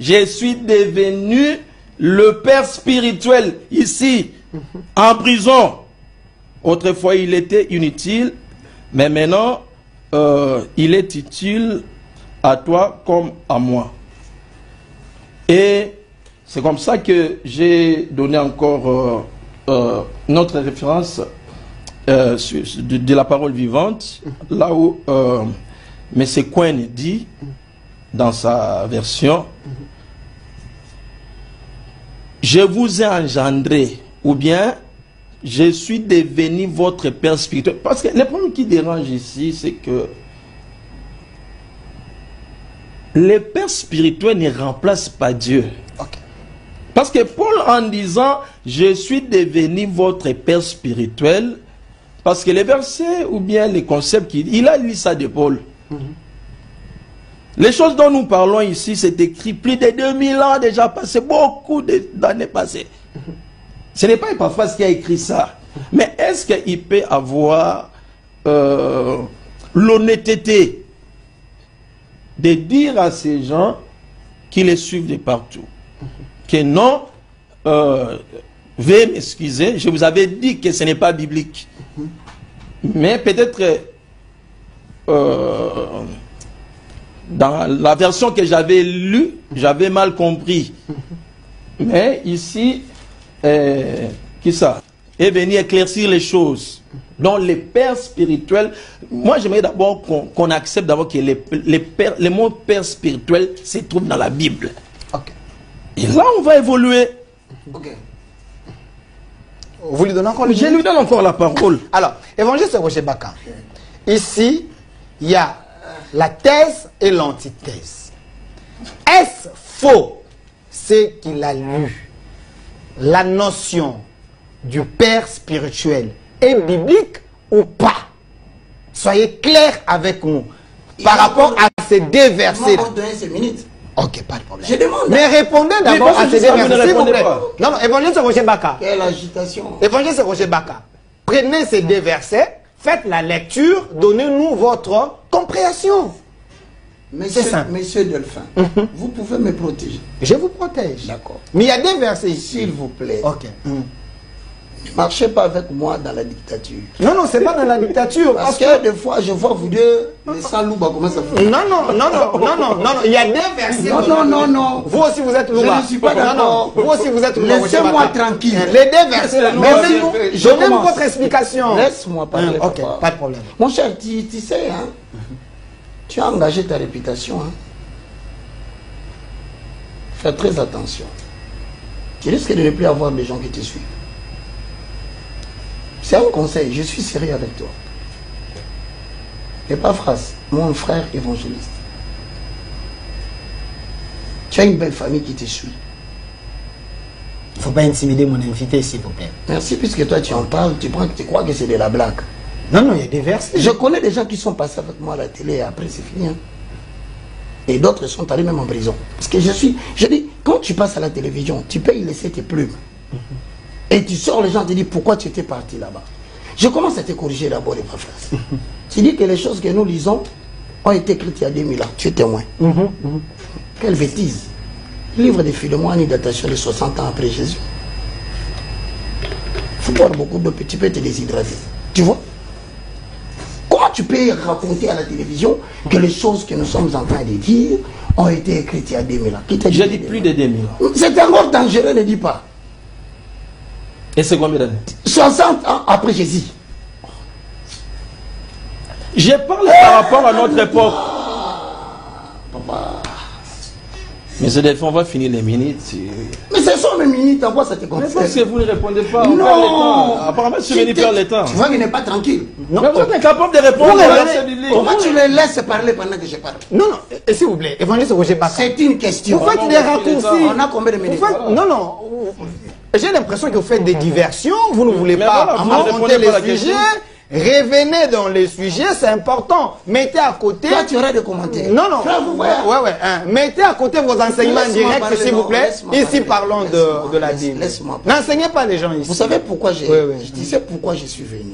je suis devenu le père spirituel ici, en prison. Autrefois, il était inutile, mais maintenant, il est utile à toi comme à moi. Et c'est comme ça que j'ai donné encore notre référence de la parole vivante, là où M. Cohen dit, dans sa version, je vous ai engendré, ou bien je suis devenu votre père spirituel. Parce que le problème qui dérange ici, c'est que le père spirituel ne remplace pas Dieu. Ok. Parce que Paul, en disant je suis devenu votre père spirituel, parce que les versets ou bien les concepts, il a lu ça de Paul. Les choses dont nous parlons ici, c'est écrit plus de 2000 ans déjà passé, beaucoup d'années passées. Ce n'est pas Epaphras qui a écrit ça. Mais est-ce qu'il peut avoir l'honnêteté de dire à ces gens qui les suivent de partout que non, veuillez m'excuser, je vous avais dit que ce n'est pas biblique. Mais peut-être dans la version que j'avais lue, j'avais mal compris. Mais ici, qui ça est venu éclaircir les choses. Donc les pères spirituels, moi j'aimerais d'abord qu'on accepte d'abord que les mots père spirituel se trouvent dans la Bible. Ok. Et là on va évoluer. Ok. Vous lui donnez encore Je lui donne encore la parole. Alors, évangéliste Roger Baka. Ici, il y a la thèse et l'antithèse. Est-ce faux ce qu'il a lu? La notion du père spirituel est biblique ou pas? Soyez clairs avec nous par rapport à ces deux versets. Ok, pas de problème. Je demande. Mais répondez d'abord à ces deux versets, s'il vous plaît. Pas. Non, non, évangéliste Roger Baka. Quelle agitation. Évangéliste Roger Baka. Prenez ces deux versets, faites la lecture, donnez-nous votre compréhension. Monsieur Delphin, vous pouvez me protéger. Je vous protège. D'accord. Mais il y a des versets ici. S'il vous plaît. Ok. Ne marchez pas avec moi dans la dictature. Non, non, c'est pas dans la dictature. Parce que des fois, je vois vous deux, les salouba, comment ça fait? Non, non, non, non, non, non, non, il y a des versets. Non, non, non, non. Vous aussi, vous êtes louba. Je ne suis pas d'accord. Vous aussi, vous êtes louba. Laissez-moi tranquille. Les deux versets là. Je Donnez-nous commence. votre explication. Laisse-moi parler. Ok, papa. pas de problème. Mon cher, tu sais, hein, tu as engagé ta réputation. Hein. Fais très attention. Tu risques de ne plus avoir des gens qui te suivent. C'est un conseil, je suis sérieux avec toi. Epaphras, mon frère évangéliste. Tu as une belle famille qui te suit. Il ne faut pas intimider mon invité, s'il vous plaît. Merci, puisque toi tu en parles, tu crois que c'est de la blague. Non, non, il y a des versets. Je connais des gens qui sont passés avec moi à la télé et après c'est fini. Hein. Et d'autres sont allés même en prison. Parce que je dis, quand tu passes à la télévision, tu peux y laisser tes plumes. Et tu sors, les gens te disent pourquoi tu étais parti là-bas. Je commence à te corriger d'abord les phrases. Tu dis que les choses que nous lisons ont été écrites il y a 2000 ans. Tu es témoin. Quelle bêtise. Le livre de Philémon a une datation de 60 ans après Jésus. Il faut boire beaucoup d'eau, tu peux te déshydrater. Tu vois? Comment tu peux raconter à la télévision que les choses que nous sommes en train de dire ont été écrites il y a 2000 ans? J'ai dit plus de 2000 ans. C'est encore dangereux, ne dis pas. Et c'est combien d'années? 60 ans après Jésus. J'ai parlé par rapport à notre époque. Papa. Mais c'est des fois, on va finir les minutes. Mais ce sont mes minutes, en quoi ça te concerne? Mais parce que vous ne répondez pas, on non. perd le temps. Apparemment, je suis venu perdre le temps. Tu vois qu'il n'est pas tranquille. Non. Mais vous êtes incapable de répondre aux versets bibliques. Comment tu les laisses parler pendant que je parle? Non, non, s'il vous plaît, évangéliste Roger Baka. C'est une question. Vous faites des raccourcis. On a combien de minutes? Non, non. J'ai l'impression que vous faites des diversions, vous ne voulez pas monter les sujets. Revenez dans les sujets, c'est important. Mettez à côté... Toi, tu aurais des commentaires. Non, non. Ouais. Mettez à côté vos enseignements directs, s'il vous plaît. Ici, parlons de la Bible. N'enseignez pas les gens ici. Vous savez pourquoi je disais pourquoi je suis venu.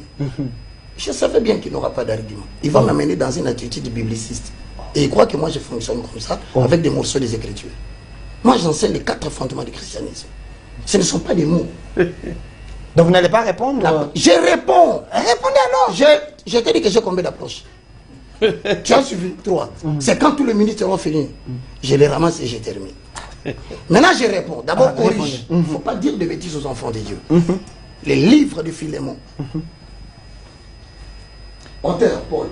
Je savais bien qu'il n'aura pas d'argument. Il va m'amener dans une attitude bibliciste. Et il croit que moi, je fonctionne comme ça, avec des morceaux des Écritures. Moi, j'enseigne les 4 fondements du christianisme. Ce ne sont pas des mots. Donc vous n'allez pas répondre? Je réponds. Répondez alors. Je t'ai dit que j'ai combien d'approches? Tu as suivi 3. C'est quand tous les ministres seront finis. Je les ramasse et je termine. Maintenant je réponds. D'abord corrige. Il ne faut pas dire de bêtises aux enfants de Dieu. Les livres de Philémon. Auteur Paul.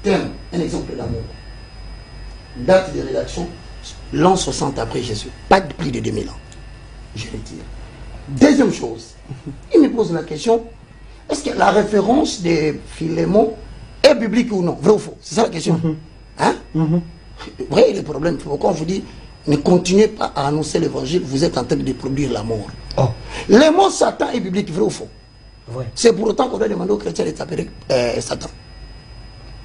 Thème, un exemple d'amour. Date de rédaction, l'an 60 après Jésus. Pas de plus de 2000 ans. Je retire. Deuxième chose, il me pose la question, est-ce que la référence de Philémon est biblique ou non? Vrai ou faux? C'est ça la question. Hein? Vous voyez les problèmes. Pourquoi on vous dit, ne continuez pas à annoncer l'évangile, vous êtes en train de produire la mort. Le mot Satan est biblique, vrai ou faux? C'est pour autant qu'on doit demander aux chrétiens de taper Satan.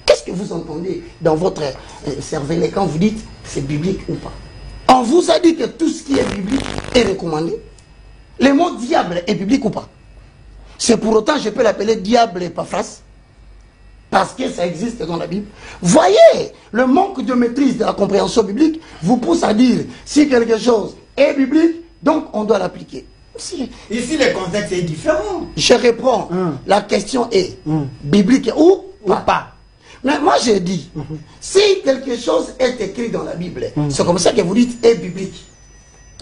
Qu'est-ce que vous entendez dans votre cervelet quand vous dites c'est biblique ou pas? On vous a dit que tout ce qui est biblique est recommandé. Le mot diable est biblique ou pas? C'est pour autant je peux l'appeler diable et pas phrase. Parce que ça existe dans la Bible. Voyez, le manque de maîtrise de la compréhension biblique vous pousse à dire si quelque chose est biblique, donc on doit l'appliquer. Ici le contexte est différent. Je réponds, la question est biblique ou pas? Mais moi j'ai dit, si quelque chose est écrit dans la Bible, c'est comme ça que vous dites est biblique.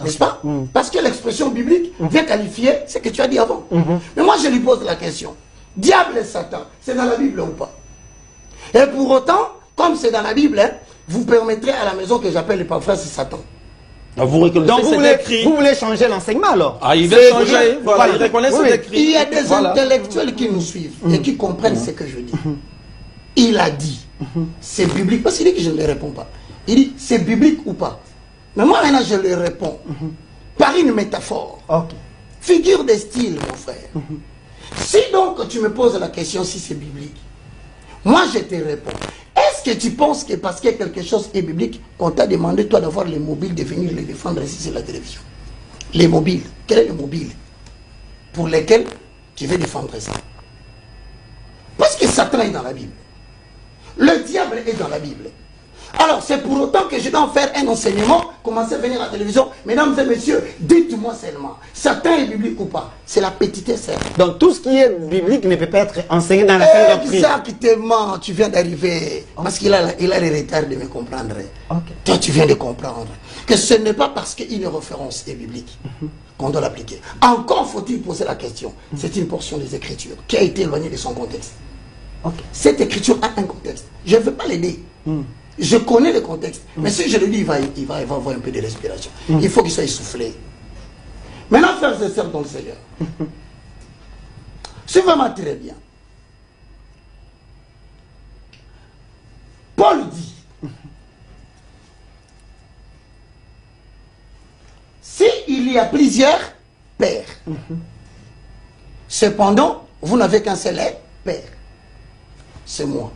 N'est-ce pas? Parce que l'expression biblique vient qualifier ce que tu as dit avant. Mais moi je lui pose la question. Diable et Satan, c'est dans la Bible ou pas? Et pour autant, comme c'est dans la Bible, vous permettrez à la maison que j'appelle les parfums Satan. Donc vous voulez changer l'enseignement alors? Ah, il veut changer, voilà, il reconnaît cet écrit. Il y a des intellectuels qui nous suivent et qui comprennent ce que je dis. Il a dit, c'est biblique, parce qu'il dit que je ne lui réponds pas. Il dit, c'est biblique ou pas? Mais moi maintenant je lui réponds par une métaphore. Figure de style, mon frère. Si donc tu me poses la question si c'est biblique, moi je te réponds. Est-ce que tu penses que parce que quelque chose est biblique, qu'on t'a demandé toi d'avoir les mobiles, de venir les défendre ici sur la télévision? Les mobiles, quel est le mobile pour lesquels tu veux défendre ça? Parce que Satan est dans la Bible. Le diable est dans la Bible. Alors, c'est pour autant que je dois en faire un enseignement, commencer à venir à la télévision. Mesdames et messieurs, dites-moi seulement, Satan est biblique ou pas? C'est la petitesse. Donc, tout ce qui est biblique ne peut pas être enseigné dans la sainte doctrine. Exactement, tu viens d'arriver. Parce qu'il a le retard de me comprendre. Toi, tu viens de comprendre que ce n'est pas parce qu'une référence est biblique qu'on doit l'appliquer. Encore faut-il poser la question. C'est une portion des Écritures qui a été éloignée de son contexte. Cette écriture a un contexte. Je ne veux pas l'aider. Je connais le contexte. Mais si je le dis, il va avoir un peu de respiration. Il faut qu'il soit essoufflé. Maintenant, frères et sœurs dans le Seigneur. C'est vraiment très bien. Paul dit, s'il y a plusieurs pères, cependant, vous n'avez qu'un seul père. C'est moi.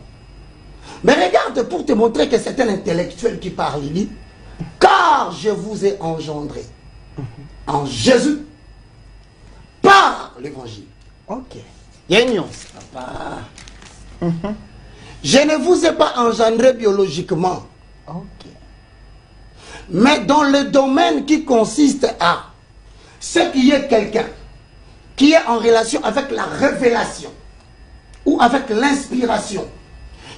Mais regarde pour te montrer que c'est un intellectuel qui parle, il dit, car je vous ai engendré en Jésus par l'évangile. Ok. Il y a une nuance. Papa. Je ne vous ai pas engendré biologiquement. Ok. Mais dans le domaine qui consiste à ce qui est quelqu'un qui est en relation avec la révélation ou avec l'inspiration.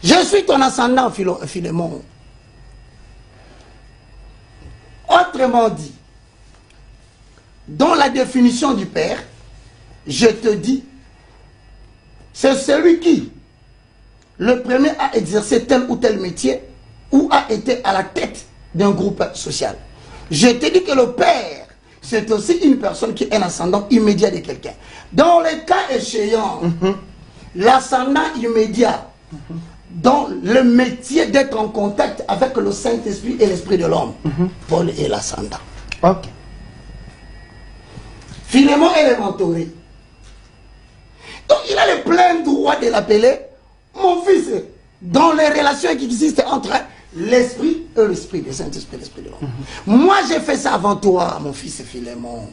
Je suis ton ascendant, Philémon. Autrement dit, dans la définition du Père, je te dis, c'est celui qui, le premier a exercé tel ou tel métier ou a été à la tête d'un groupe social. Je te dis que le Père, c'est aussi une personne qui est un ascendant immédiat de quelqu'un. Dans les cas échéants, l'ascendant immédiat, dans le métier d'être en contact avec le Saint-Esprit et l'Esprit de l'homme, Paul est l'ascendant. Ok. Philémon est le mentoré. Donc il a le plein droit de l'appeler mon fils. Dans les relations qui existent entre l'Esprit et l'Esprit, le Saint-Esprit et l'Esprit de l'homme. Moi j'ai fait ça avant toi, mon fils Philémon.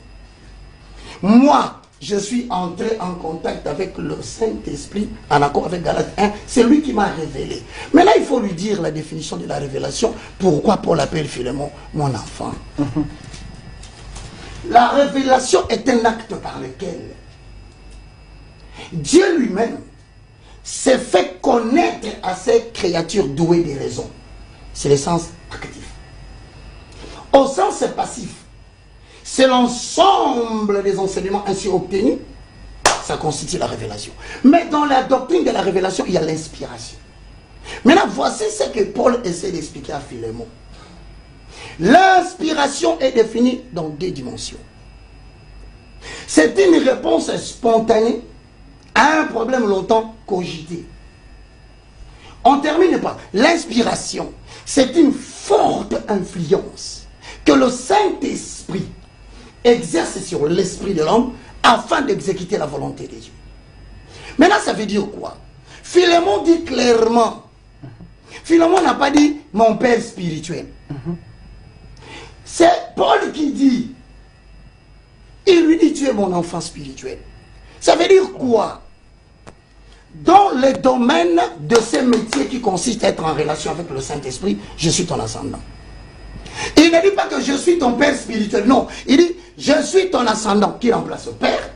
Moi, je suis entré en contact avec le Saint-Esprit en accord avec Galates 1. C'est lui qui m'a révélé. Mais là, il faut lui dire la définition de la révélation. Pourquoi Paul appelle Philémon mon enfant? La révélation est un acte par lequel Dieu lui-même s'est fait connaître à ses créatures douées des raisons. C'est le sens actif. Au sens passif, c'est l'ensemble des enseignements ainsi obtenus, ça constitue la révélation. Mais dans la doctrine de la révélation, il y a l'inspiration. Maintenant, voici ce que Paul essaie d'expliquer à Philémon. L'inspiration est définie dans deux dimensions. C'est une réponse spontanée à un problème longtemps cogité. On termine par l'inspiration. C'est une forte influence que le Saint-Esprit exerce sur l'esprit de l'homme afin d'exécuter la volonté de Dieu. Maintenant, ça veut dire quoi? Philémon dit clairement, Philémon n'a pas dit mon père spirituel. C'est Paul qui dit, il lui dit tu es mon enfant spirituel. Ça veut dire quoi? Dans le domaine de ce métier qui consiste à être en relation avec le Saint-Esprit, je suis ton ascendant. Il ne dit pas que je suis ton père spirituel, non. Il dit, je suis ton ascendant qui remplace le père.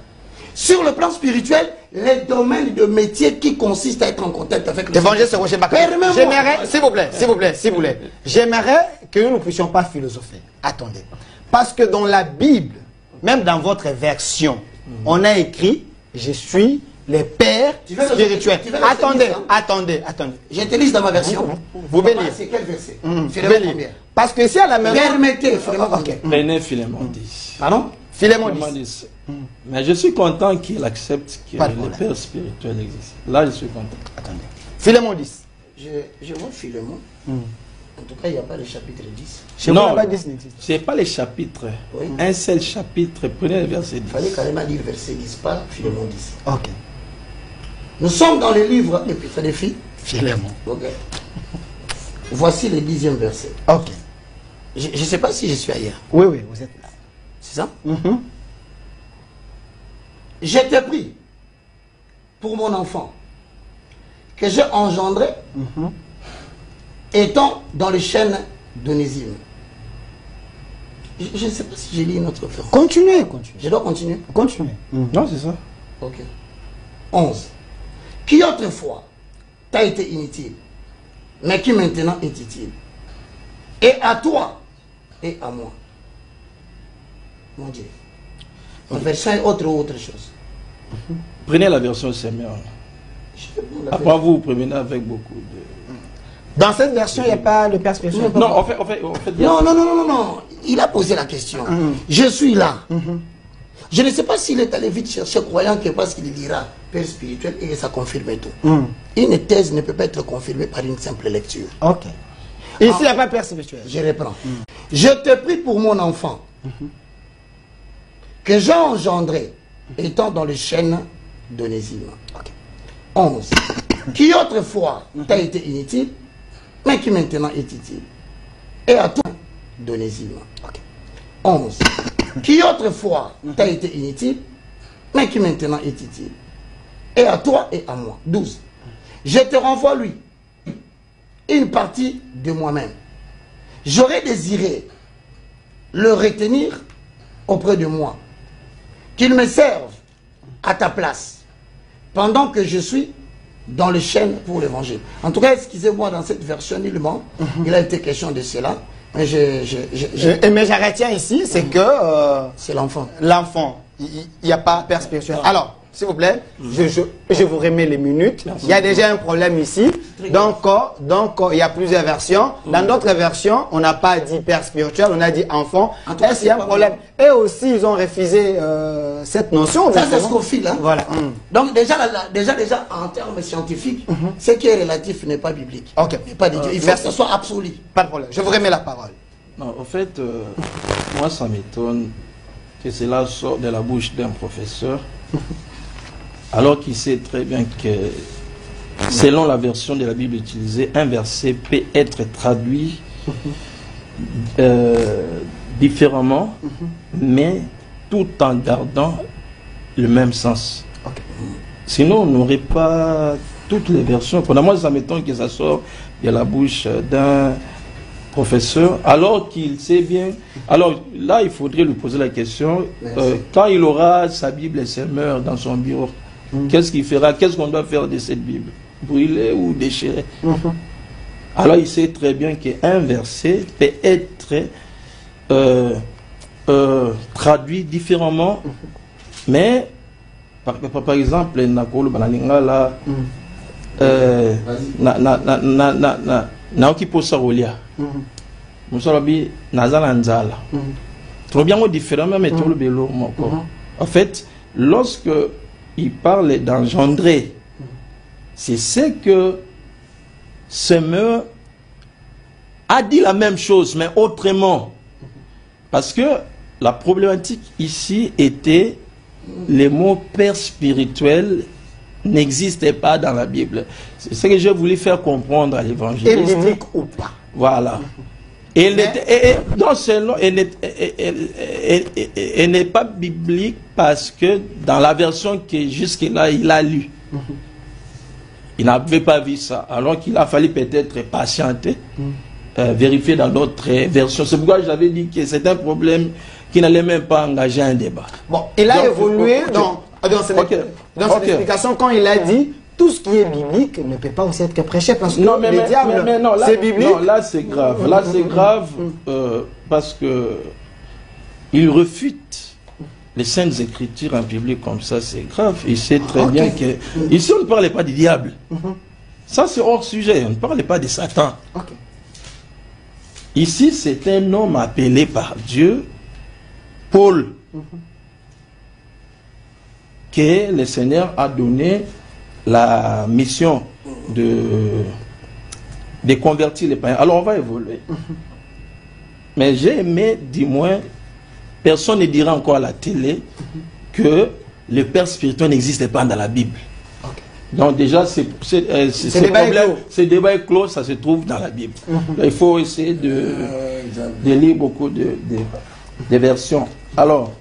Sur le plan spirituel, les domaines de métier qui consistent à être en contact avec le Évangéliste Roger Bakary. J'aimerais, s'il vous plaît, j'aimerais que nous ne puissions pas philosopher. Attendez. Parce que dans la Bible, même dans votre version, on a écrit, je suis le père spirituel. Attendez. Je te lis dans ma version. Vous pouvez lire. C'est quel verset? Parce que si à la maison... Permettez, Philémon. Philémon 10. Pardon? Philémon 10. Mais je suis content qu'il accepte que le père spirituel existe. Là, je suis content. Attendez. Philémon 10. Je vois Philémon. En tout cas, il n'y a pas le chapitre 10. Non, ce n'est pas les chapitres. Oui. Un seul chapitre. Prenez le verset 10. Il fallait carrément dire verset 10, pas Philémon 10. Ok. Nous sommes dans le livre Épître des filles. Philémon. Ok. Voici le 10e verset. Ok. Je ne sais pas si je suis ailleurs. Oui, vous êtes là. C'est ça? Je t'ai pris pour mon enfant que j'ai engendré étant dans les chaînes d'Onésime. Je ne sais pas si j'ai lu une autre fois. Continuez. Je dois continuer? Continuez. Non, c'est ça. Ok. 11. Qui autrefois t'a été inutile, mais qui maintenant est utile. Et à toi et à moi. Mon Dieu. La version est autre chose. Prenez la version Seigneur. Après vous prenez avec beaucoup de... Dans cette version, il n'y a pas le père spirituel. Non, en fait non. Il a posé la question. Je suis là. Je ne sais pas s'il est allé vite chercher, croyant que parce qu'il dira père spirituel et ça confirme tout. Une thèse ne peut pas être confirmée par une simple lecture. Ok. Ici, il n'y a pas père spirituel. Je reprends. Je te prie pour mon enfant que j'ai engendré étant dans les chaînes d'Onésime. 11. qui autrefois t'a été inutile, mais qui maintenant est utile. Et à toi, donnez-y. 11. Qui autrefois t'a été inutile, mais qui maintenant est utile. Et à toi et à moi. 12. Je te renvoie lui, une partie de moi-même. J'aurais désiré le retenir auprès de moi, qu'il me serve à ta place, pendant que je suis dans le chêne pour l'évangile. En tout cas, excusez-moi, dans cette version nullement, il a été question de cela. Mais mais je retiens ici, c'est que... c'est l'enfant. L'enfant, il n'y a pas père spirituel. Alors, s'il vous plaît, je vous remets les minutes. Il y a déjà un problème ici. Donc, il y a plusieurs versions. Dans d'autres versions, on n'a pas dit père spirituel, on a dit enfant. Est-ce qu'il y a un problème? Et aussi, ils ont refusé cette notion. Ça, c'est ce qu'on file. Hein? Voilà. Donc, déjà, en termes scientifiques, ce qui est relatif n'est pas biblique. Ok. Pas de Dieu. Il faut que ce soit absolu. Pas de problème. Je vous remets la parole. Non, en fait, moi, ça m'étonne que cela sort de la bouche d'un professeur. Alors qu'il sait très bien que, selon la version de la Bible utilisée, un verset peut être traduit différemment, mais tout en gardant le même sens. Okay. Sinon, on n'aurait pas toutes les versions. Moi, ça m'étonne que ça sort de la bouche d'un professeur, alors qu'il sait bien. Alors là, il faudrait lui poser la question, quand il aura sa Bible et ses mœurs dans son bureau, qu'est-ce qu'il fera? Qu'est-ce qu'on doit faire de cette Bible? Brûler ou déchirer? Alors il sait très bien qu'un verset peut être traduit différemment, mais par exemple, Nakolo Banalingala, Naoki Posarolia, Moussalabi Nazalanzala. Trop bien différent, mais tout le bélo. En fait, lorsque il parle d'engendrer, c'est ce que Semeur a dit la même chose, mais autrement. Parce que la problématique ici était les mots père spirituel n'existaient pas dans la Bible. C'est ce que j'ai voulu faire comprendre à l'évangéliste. Biblique ou pas. Voilà. Et non seulement elle n'est pas biblique parce que dans la version que jusque-là il a lue, il n'avait pas vu ça. Alors qu'il a fallu peut-être patienter, vérifier dans d'autres versions. C'est pourquoi j'avais dit que c'est un problème qui n'allait même pas engager un débat. Bon, il a évolué dans cette explication quand il a dit tout ce qui est biblique ne peut pas aussi être que prêché parce que les diables, c'est biblique. Non, là c'est grave. Là c'est grave parce que il refute les saintes écritures en public comme ça, c'est grave. Il sait très bien que ici on ne parlait pas du diable. Ça c'est hors sujet. On ne parlait pas de Satan. Ici c'est un homme appelé par Dieu, Paul, que le Seigneur a donné la mission de convertir les païens. Alors on va évoluer. Mais j'ai aimé, du moins, personne ne dira encore à la télé que le père spirituel n'existe pas dans la Bible. Donc déjà, ce débat est clos, ça se trouve dans la Bible. Il faut essayer de lire beaucoup de versions. Alors,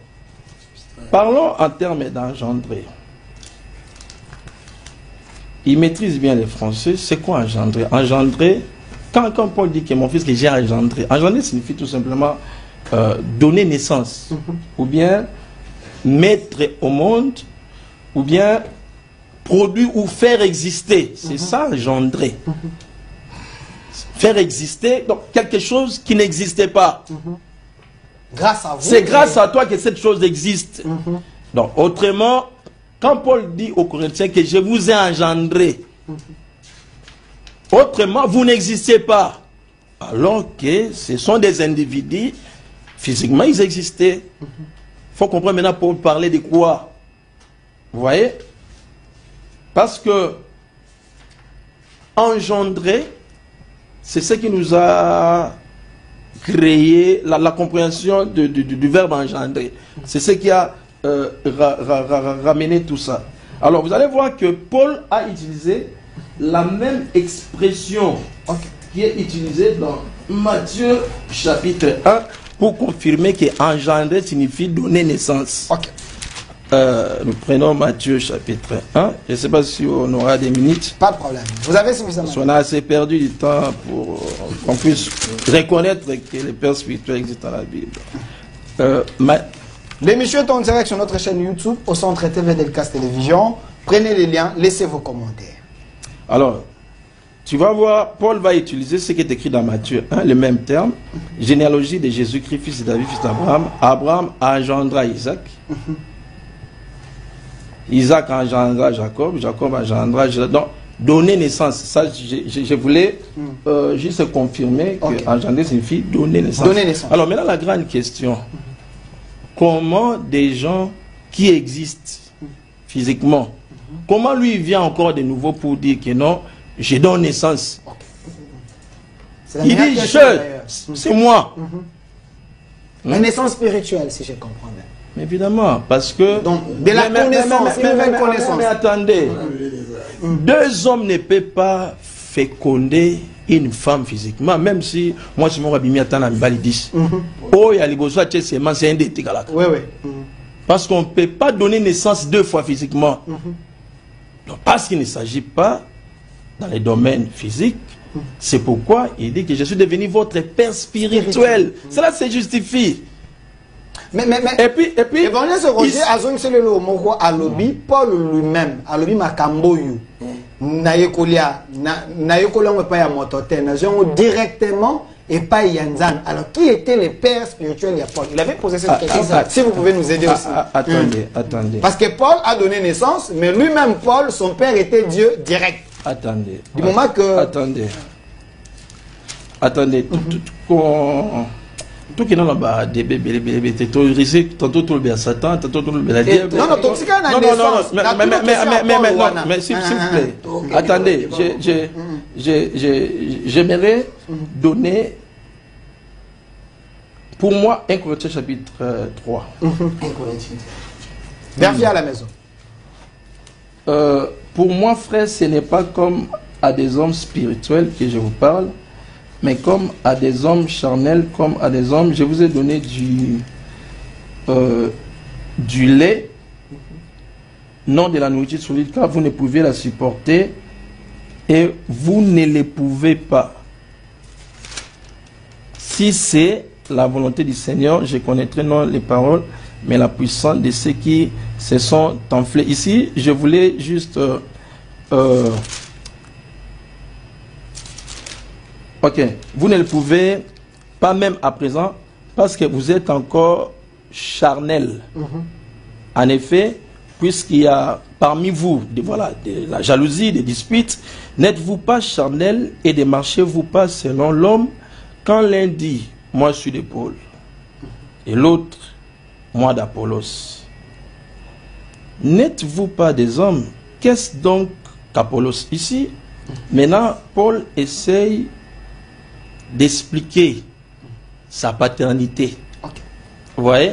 parlons en termes d'engendrer. Il maîtrise bien les Français. C'est quoi engendrer? Engendrer, quand Paul dit que mon fils que j'ai engendré, engendrer signifie tout simplement donner naissance, ou bien mettre au monde, ou bien produire ou faire exister. C'est ça engendrer. Faire exister donc quelque chose qui n'existait pas. Grâce à vous. C'est grâce à toi que cette chose existe. Donc autrement, quand Paul dit aux Corinthiens que je vous ai engendré, autrement, vous n'existez pas. Alors que ce sont des individus, physiquement, ils existaient. Il faut comprendre maintenant pour parler de quoi. Vous voyez? Parce que engendrer, c'est ce qui nous a créé la compréhension du verbe engendrer. C'est ce qui a ramener tout ça. Alors vous allez voir que Paul a utilisé la même expression qui est utilisée dans Matthieu chapitre 1 pour confirmer que engendrer signifie donner naissance. Nous prenons Matthieu chapitre 1. Je ne sais pas si on aura des minutes. Pas de problème. Vous avez suffisamment. On a assez perdu du temps pour qu'on puisse reconnaître que les pères spirituels existent dans la Bible. L'émission est en direct sur notre chaîne YouTube, au centre TV d'Elcast Télévision. Prenez les liens, laissez vos commentaires. Alors, tu vas voir, Paul va utiliser ce qui est écrit dans Matthieu 1, le même terme. Généalogie de Jésus-Christ, fils de David, fils d'Abraham. Abraham engendra Isaac. Isaac engendra Jacob. Jacob engendra... Donc, donner naissance. Ça, je voulais juste confirmer que engendrer signifie donner naissance. Donner naissance. Alors, maintenant, la grande question. Comment des gens qui existent physiquement, comment lui vient encore de nouveau pour dire que non, je donne naissance. Il dit c'est moi. La naissance spirituelle, si je comprends bien. Mais évidemment, parce que... Donc, de la connaissance, une nouvelle connaissance. Mais attendez, deux hommes ne peuvent pas féconder une femme physiquement, même si moi je me suis attendre à Mbali 10. Oh, il y a les besoins de c'est un détic à la. Oui, oui. Parce qu'on ne peut pas donner naissance deux fois physiquement. Donc, parce qu'il ne s'agit pas dans les domaines physiques, c'est pourquoi il dit que je suis devenu votre père spirituel. Cela se justifie. Mais, et puis, évangéliste Roger Azong Selelo Moko Alobi, Paul lui-même, Alobi Makamboyu, Nayekolia, Nayekolia on pas ya motote, Nayekolia directement et pas Yanzan. Alors, qui était le père spirituel de Paul? Il avait posé cette question. Si vous pouvez nous aider aussi. Attendez. Parce que Paul a donné naissance, mais lui-même, Paul, son père était Dieu direct. Attendez. Du moment que... Attendez. Tout qui est dans la des bébés, c'est autorisé, tantôt tout le bien Satan, tantôt tout le bien la Dieu. Non, mais s'il vous plaît, attendez, j'aimerais donner, pour moi, 1 Corinthiens chapitre 3. Vérifiez à la maison. Pour moi, frère, ce n'est pas comme à des hommes spirituels que je vous parle, mais comme à des hommes charnels, comme à des hommes, je vous ai donné du lait, non de la nourriture solide, car vous ne pouvez la supporter et vous ne le pouvez pas. Si c'est la volonté du Seigneur, je connaîtrai non les paroles, mais la puissance de ceux qui se sont enflés. Ici, je voulais juste... Ok, vous ne le pouvez pas même à présent parce que vous êtes encore charnel. En effet, puisqu'il y a parmi vous de la jalousie, des disputes, n'êtes-vous pas charnel et ne marchez-vous pas selon l'homme quand l'un dit, moi je suis de Paul, et l'autre, moi d'Apollos. N'êtes-vous pas des hommes? Qu'est-ce donc qu'Apollos ici? Maintenant, Paul essaye d'expliquer sa paternité. Vous voyez?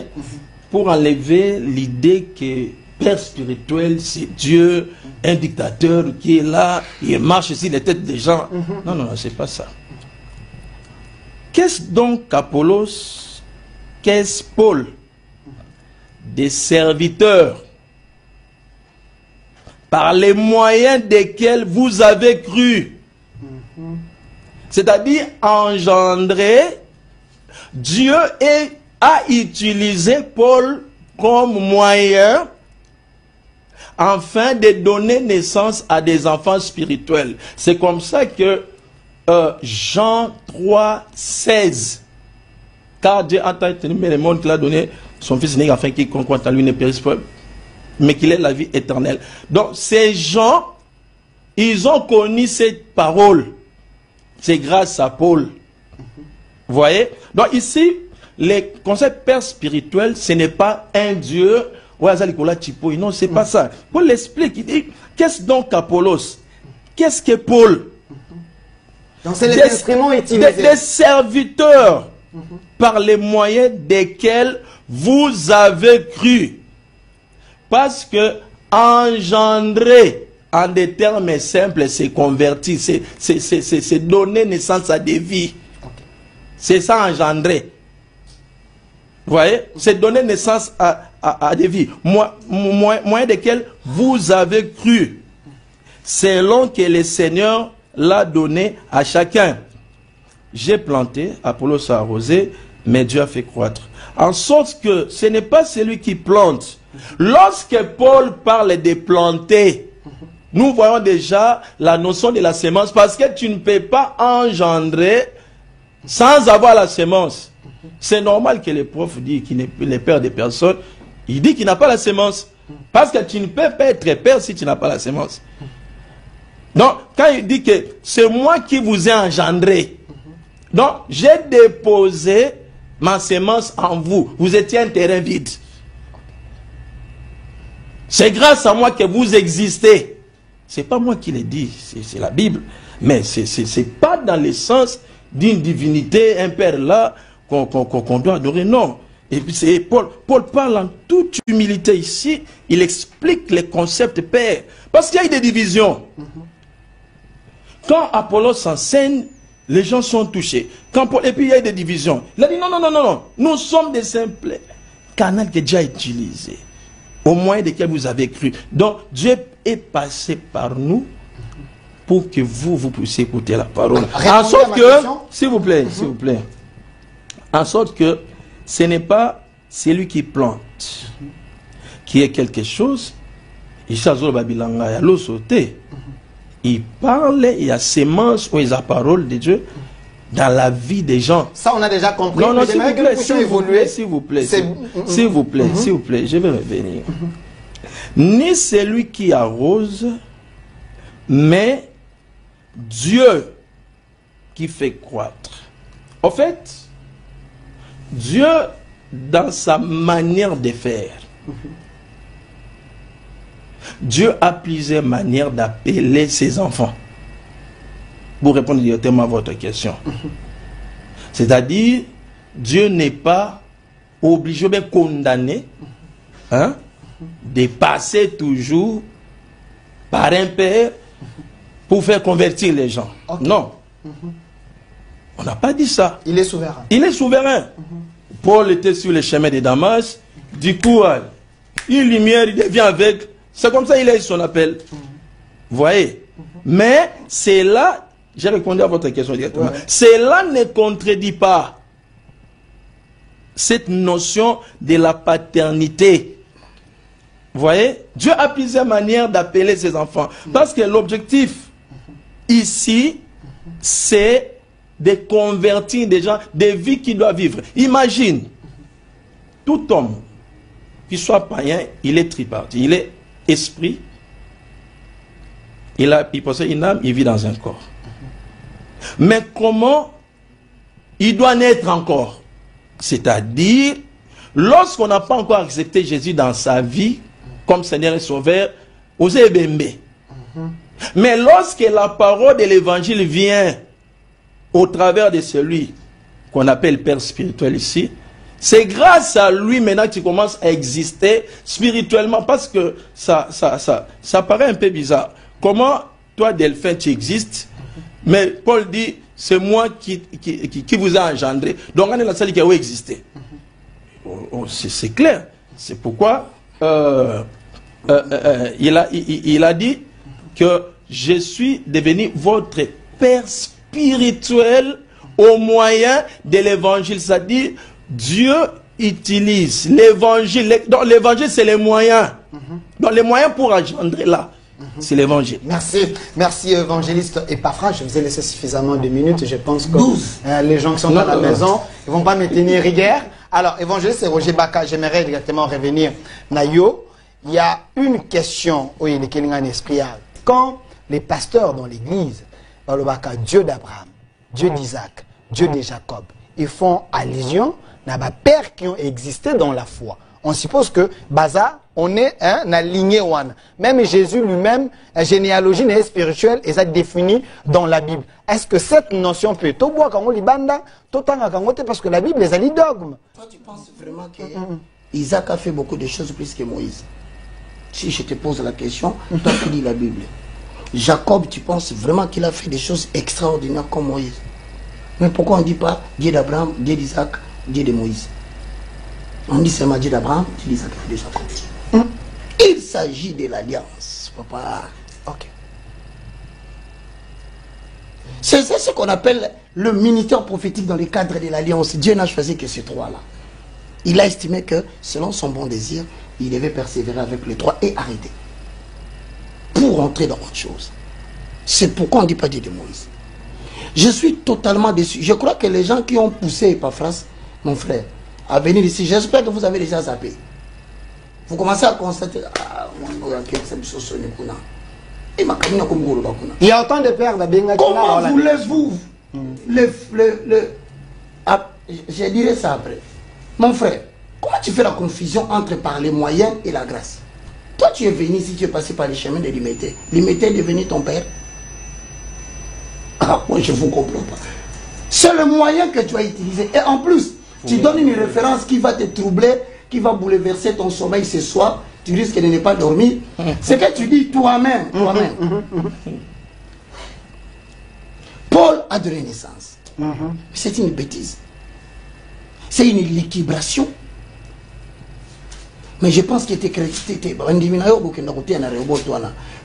Pour enlever l'idée que père spirituel, c'est Dieu, un dictateur qui est là, il marche sur les têtes des gens. Non, c'est pas ça. Qu'est-ce donc Apollos? Qu'est-ce Paul? Des serviteurs par les moyens desquels vous avez cru. C'est-à-dire engendrer, Dieu a utilisé Paul comme moyen afin de donner naissance à des enfants spirituels. C'est comme ça que Jean 3, 16, car Dieu a tant aimé le monde qu'il a donné son Fils unique afin qu'il croit en lui ne périsse pas, mais qu'il ait la vie éternelle. Donc ces gens, ils ont connu cette parole. C'est grâce à Paul. Vous voyez? Donc ici, le concept père spirituel, ce n'est pas un Dieu. Non, c'est pas ça. Paul l'explique. Il dit, qu'est-ce donc Apollos? Qu'est-ce que Paul? Donc c'est les instruments utilisés. Des serviteurs par les moyens desquels vous avez cru. Parce que engendrer en des termes simples, c'est convertir, c'est donner naissance à des vies. C'est ça engendrer. Vous voyez? C'est donner naissance à des vies. Moyen desquels vous avez cru. Selon que le Seigneur l'a donné à chacun. J'ai planté, Apollos a arrosé, mais Dieu a fait croître. En sorte que ce n'est pas celui qui plante. Lorsque Paul parle de planter, nous voyons déjà la notion de la semence, parce que tu ne peux pas engendrer sans avoir la semence. C'est normal que les profs disent qu'il n'est le père des personnes. Il dit qu'il n'a pas la semence. Parce que tu ne peux pas être père si tu n'as pas la semence. Donc, quand il dit que c'est moi qui vous ai engendré, donc j'ai déposé ma semence en vous. Vous étiez un terrain vide. C'est grâce à moi que vous existez. C'est pas moi qui l'ai dit, c'est la Bible. Mais c'est pas dans le sens d'une divinité, un père là, qu'on doit adorer, non. Et puis Paul parle en toute humilité ici, il explique les concepts père. Parce qu'il y a eu des divisions. Quand Apollos enseigne, les gens sont touchés. Et puis il y a eu des divisions. Il a dit non, nous sommes des simples canaux qui est déjà utilisé. Au moyen desquels vous avez cru. Donc Dieu est passé par nous pour que vous puissiez écouter la parole. En sorte que, s'il vous plaît, en sorte que ce n'est pas celui qui plante qui est quelque chose. Il parle, il y a sémence ou il y a parole de Dieu dans la vie des gens. Ça, on a déjà compris. Non, s'il vous plaît, je vais revenir. Ni celui qui arrose, mais Dieu qui fait croître. En fait, Dieu, dans sa manière de faire, Dieu a plusieurs manières d'appeler ses enfants. Pour répondre directement à votre question. C'est-à-dire, Dieu n'est pas obligé, mais condamné, de passer toujours par un père pour faire convertir les gens. Okay. Non. On n'a pas dit ça. Il est souverain. Il est souverain. Paul était sur le chemin de Damas. Du coup, une lumière, il devient aveugle. C'est comme ça qu'il a eu son appel. Vous voyez? Mais c'est là, j'ai répondu à votre question directement. Ouais. Cela ne contredit pas cette notion de la paternité. Vous voyez? Dieu a plusieurs manières d'appeler ses enfants. Parce que l'objectif ici, c'est de convertir des gens, des vies qu'ils doivent vivre. Imagine, tout homme qui soit païen, il est tripartite. Il est esprit, il possède une âme, il vit dans un corps. Mais comment il doit naître encore? C'est-à-dire, lorsqu'on n'a pas encore accepté Jésus dans sa vie, comme Seigneur et Sauveur, osez bembe. Mais lorsque la parole de l'évangile vient au travers de celui qu'on appelle Père spirituel ici, c'est grâce à lui maintenant que tu commences à exister spirituellement, parce que ça paraît un peu bizarre. Comment toi, Delphin, tu existes, mais Paul dit, c'est moi qui vous a engendré. Donc on est la seule qui a existé. C'est clair. C'est pourquoi il a dit que je suis devenu votre Père spirituel au moyen de l'évangile. C'est-à-dire, Dieu utilise l'évangile. Donc l'évangile, c'est les moyens. Donc les moyens pour engendrer là, c'est l'évangile. Merci évangéliste Epaphras. Je vous ai laissé suffisamment de minutes. Je pense que les gens qui sont à la maison, ils ne vont pas me tenir rigueur. Alors, évangéliste Roger Baka, j'aimerais directement revenir. Nayo, il y a une question où il y a un esprit. Quand les pasteurs dans l'église, Dieu d'Abraham, Dieu d'Isaac, Dieu de Jacob, ils font allusion à des pères qui ont existé dans la foi. On suppose que Baza, on est un lignée one. Même Jésus lui-même, la généalogie spirituelle, est définie dans la Bible. Est-ce que cette notion peut tout boire quand on libanda, tout parce que la Bible les a les dogmes. Toi, tu penses vraiment que Isaac a fait beaucoup de choses plus que Moïse? Si je te pose la question, toi qui lis la Bible, Jacob, tu penses vraiment qu'il a fait des choses extraordinaires comme Moïse? Mais pourquoi on ne dit pas Dieu d'Abraham, Dieu d'Isaac, Dieu de Moïse? On dit seulement Dieu d'Abraham, Dieu d'Isaac et de Jacob. Il s'agit de l'alliance, papa. Ok. C'est ce qu'on appelle le ministère prophétique dans le cadre de l'alliance. Dieu n'a choisi que ces trois-là. Il a estimé que, selon son bon désir, il devait persévérer avec les trois et arrêter. Pour entrer dans autre chose. C'est pourquoi on ne dit pas Dieu de Moïse. Je suis totalement déçu. Je crois que les gens qui ont poussé Epaphras, mon frère, à venir ici, j'espère que vous avez déjà zappé. Vous commencez à constater, il y a autant de pères d'Abenga. Comment voulez-vous je dirais ça après. Mon frère, comment tu fais la confusion entre par les moyens et la grâce? Toi, tu es venu ici, tu es passé par les chemins de Limété. Limété est devenu ton père? Ah, moi, je ne vous comprends pas. C'est le moyen que tu as utilisé. Et en plus, tu donnes une référence qui va te troubler, qui va bouleverser ton sommeil ce soir. Tu risques de ne pas dormir. C'est que tu dis toi-même. Paul a donné naissance. C'est une bêtise. C'est une liquidation. Mais je pense qu'il était crédité.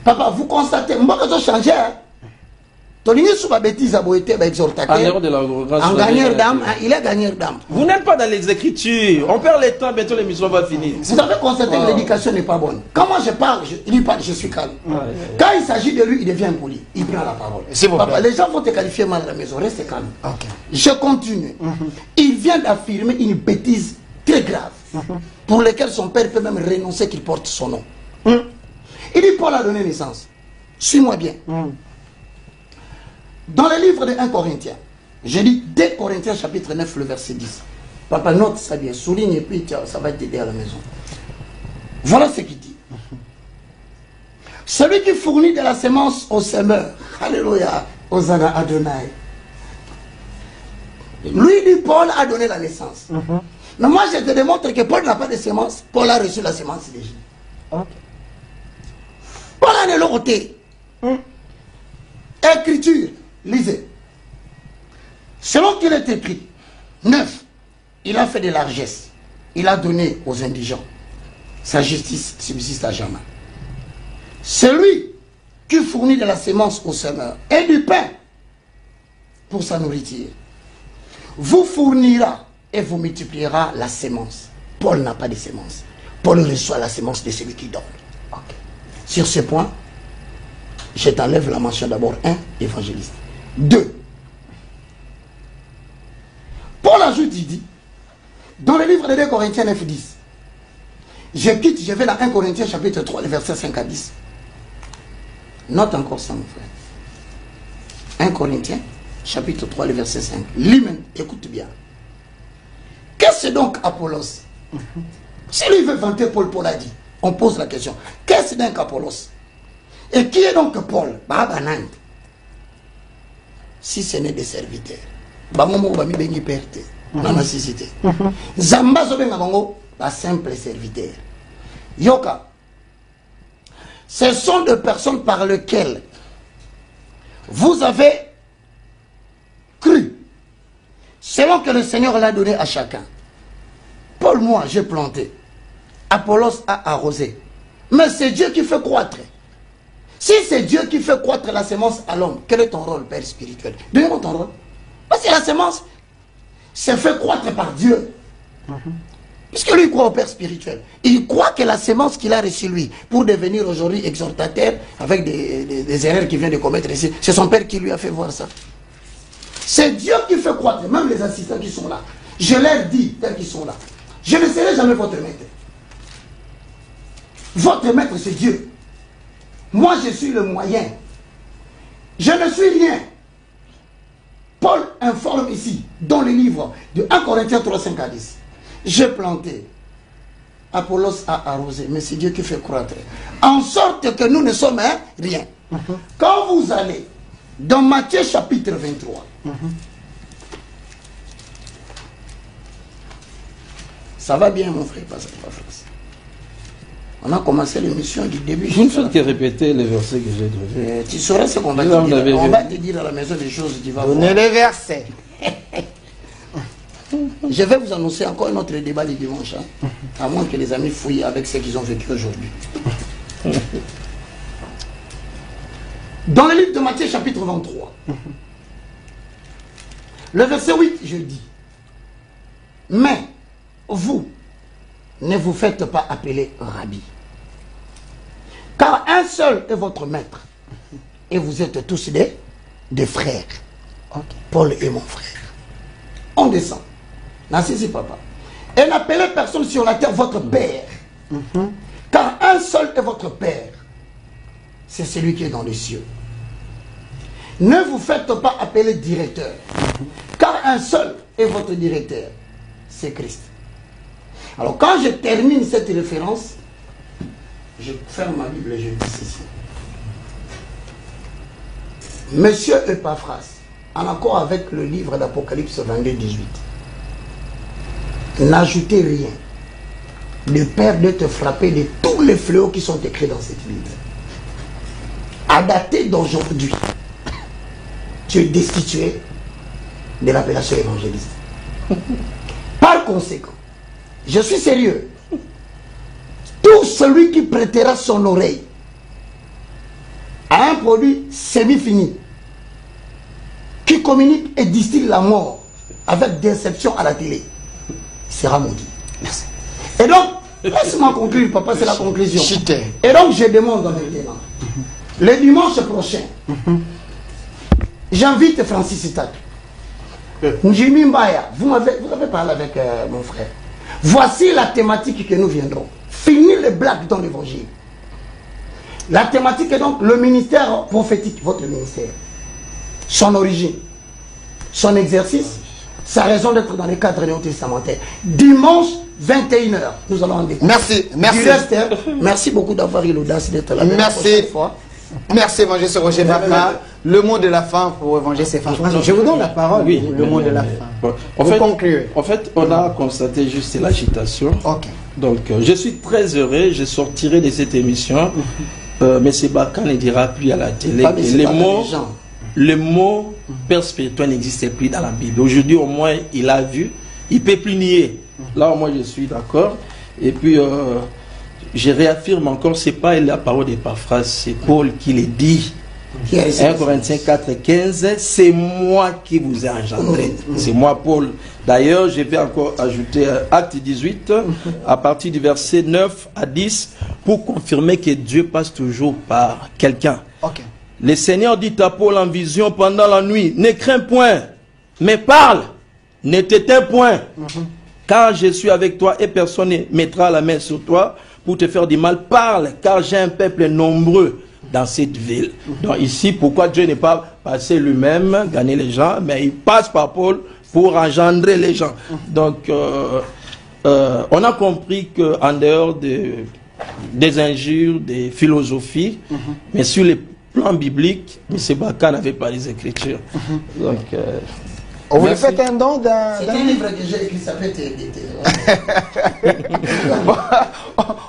Papa, vous constatez, moi que je change. En gagneur d'âme, il est gagneur d'âme. Vous n'êtes pas dans les Écritures. On perd le temps, bientôt l'émission va finir. Vous avez constaté que l'éducation n'est pas bonne. Quand moi je parle, il parle, je suis calme. Quand il s'agit de lui, il devient impoli. Il prend la parole. Papa, les gens vont te qualifier mal à la maison. Reste calme. Je continue. Il vient d'affirmer une bêtise très grave pour laquelle son père peut même renoncer qu'il porte son nom. Il dit Paul a donné naissance. Suis-moi bien. Dans le livre de 1 Corinthiens, je lis 2 Corinthiens chapitre 9, le verset 10. Papa, note ça bien, souligne et puis ça va t'aider à la maison. Voilà ce qu'il dit. Celui qui fournit de la semence au semeur, alléluia, Hosanna Adonai. Lui dit Paul a donné la naissance. Mais moi je te démontre que Paul n'a pas de semence. Paul a reçu la semence déjà. Paul a de l'aureté. Écriture. Lisez. Selon qu'il est écrit, 9, il a fait de largesse. Il a donné aux indigents. Sa justice subsiste à jamais. Celui qui fournit de la semence au semeur et du pain pour sa nourriture, vous fournira et vous multipliera la semence. Paul n'a pas de semence. Paul reçoit la semence de celui qui donne. Sur ce point, je t'enlève la mention d'abord 1, évangéliste. 2. Paul ajoute, il dit, dans le livre de 2 Corinthiens 9, 10, je vais dans 1 Corinthiens chapitre 3, le verset 5 à 10. Note encore ça, mon frère. 1 Corinthiens chapitre 3, le verset 5. Lis-moi, écoute bien. Qu'est-ce donc Apollos? Si lui veut vanter Paul, Paul a dit. On pose la question. Qu'est-ce donc Apollos? Et qui est donc Paul? Si ce n'est des serviteurs. Zamba zobenga bango ba simple serviteur. Yoka. Ce sont des personnes par lesquelles vous avez cru. Selon que le Seigneur l'a donné à chacun. Paul, moi, j'ai planté. Apollos a arrosé. Mais c'est Dieu qui fait croître. Si c'est Dieu qui fait croître la semence à l'homme, quel est ton rôle, Père spirituel? Donne-moi ton rôle. Parce que la semence se fait croître par Dieu. Puisque lui croit au Père spirituel. Il croit que la semence qu'il a reçue lui, pour devenir aujourd'hui exhortateur, avec des erreurs qu'il vient de commettre ici, c'est son Père qui lui a fait voir ça. C'est Dieu qui fait croître, même les assistants qui sont là. Je leur dis, tels qu'ils sont là, je ne serai jamais votre maître. Votre maître, c'est Dieu. Moi, je suis le moyen. Je ne suis rien. Paul informe ici, dans le livre de 1 Corinthiens 3, 5 à 10. J'ai planté. Apollos a arrosé. Mais c'est Dieu qui fait croître. En sorte que nous ne sommes rien. Quand vous allez dans Matthieu chapitre 23, ça va bien, mon frère, pas France. On a commencé l'émission du début. Vous ne faites que répéter les versets que j'ai donnés. Tu saurais ce qu'on va te dire. On va te dire à la maison des choses, tu vas Donnez les versets. Je vais vous annoncer encore un autre débat du dimanche. Hein, à moins que les amis fouillent avec ce qu'ils ont vécu aujourd'hui. Dans le livre de Matthieu, chapitre 23, le verset 8, je dis, mais vous, ne vous faites pas appeler Rabbi, car un seul est votre maître, et vous êtes tous des frères. Okay. Paul est mon frère. On descend. Nassisi papa. Et n'appelez personne sur la terre votre père, car un seul est votre père, c'est celui qui est dans les cieux. Ne vous faites pas appeler directeur, car un seul est votre directeur, c'est Christ. Alors quand je termine cette référence, je ferme ma Bible et je dis ceci. Monsieur Epaphras, en accord avec le livre d'Apocalypse 22, 18, n'ajoutez rien de peur de te frapper de tous les fléaux qui sont écrits dans cette Bible. À dater d'aujourd'hui, tu es destitué de l'appellation évangéliste. Par conséquent, je suis sérieux. Tout celui qui prêtera son oreille à un produit semi-fini, qui communique et distille la mort avec déception à la télé, sera maudit. Merci. Et donc, laisse-moi conclure, papa, c'est la conclusion. Et donc, je demande maintenant, le dimanche prochain, j'invite Francis Itac. Njimi Mbaya, vous avez parlé avec mon frère. Voici la thématique que nous viendrons. Finir les blagues dans l'évangile. La thématique est donc le ministère prophétique, votre ministère. Son origine, son exercice, sa raison d'être dans les cadres néo-testamentaires. Dimanche 21h, nous allons en découvrir. Merci, merci. Merci beaucoup d'avoir eu l'audace d'être là. Merci. Merci, évangéliste Roger Baka. Le mot de la fin pour évangéliste François. Je vous donne la parole. Oui, le mot de la fin. En fait, on a constaté juste l'agitation. Ok. Donc, je suis très heureux. Je sortirai de cette émission. Monsieur Baka ne dira plus à la télé que le mot père spirituel n'existait plus dans la Bible. Aujourd'hui, au moins, il a vu. Il ne peut plus nier. Là, au moins, je suis d'accord. Et puis, je réaffirme encore, ce n'est pas la parole d'Epaphras, c'est Paul qui le dit. 1 Corinthiens 4, 15, c'est moi qui vous ai engendré. C'est moi, Paul. D'ailleurs, je vais encore ajouter Acte 18, à partir du verset 9 à 10, pour confirmer que Dieu passe toujours par quelqu'un. Okay. Le Seigneur dit à Paul en vision pendant la nuit, ne crains point, mais parle, ne t'éteins point, car je suis avec toi et personne ne mettra la main sur toi pour te faire du mal. Parle, car j'ai un peuple nombreux dans cette ville. Donc ici, pourquoi Dieu n'est pas passé lui-même, gagner les gens, mais il passe par Paul pour engendrer les gens. Donc, on a compris qu'en dehors des injures, des philosophies, mais sur le plan biblique, M. Baka n'avait pas les Écritures. Donc, vous lui faites un don d'un... C'est un livre que j'ai écrit, ça fait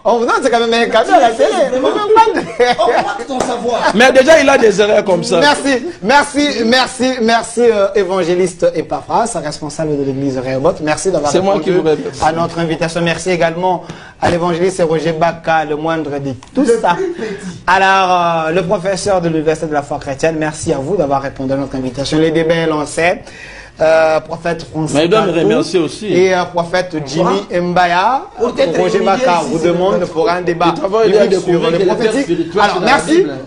on vous donne, c'est quand même un cadeau à la télé. On ton savoir. Mais déjà, il a des erreurs comme ça. Merci, évangéliste Epaphras, responsable de l'église Rehoboth. Merci d'avoir répondu à notre invitation. Merci également à l'évangéliste Roger Baka, le moindre de tout ça. Alors, le professeur de l'Université de la foi chrétienne, merci à vous d'avoir répondu à notre invitation. Les débats est lancé. Prophète François. Mais il doit me remercier aussi. Et prophète Jimmy Mbaya. Roger Baka vous demande pour un débat sur le prophétique. Alors,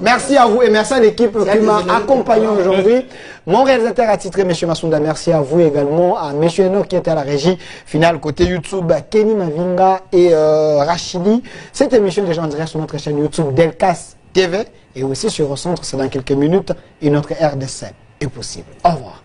merci à vous et merci à l'équipe qui m'a accompagné aujourd'hui. Mon réalisateur attitré, M. Massounda, merci à vous également, à M. Enoch qui était à la régie finale côté YouTube, Kenny Mavinga et Rachidi. Cette émission est déjà en direct sur notre chaîne YouTube Delcas TV et aussi sur Recentre, c'est dans quelques minutes, et notre RDC est possible. Au revoir.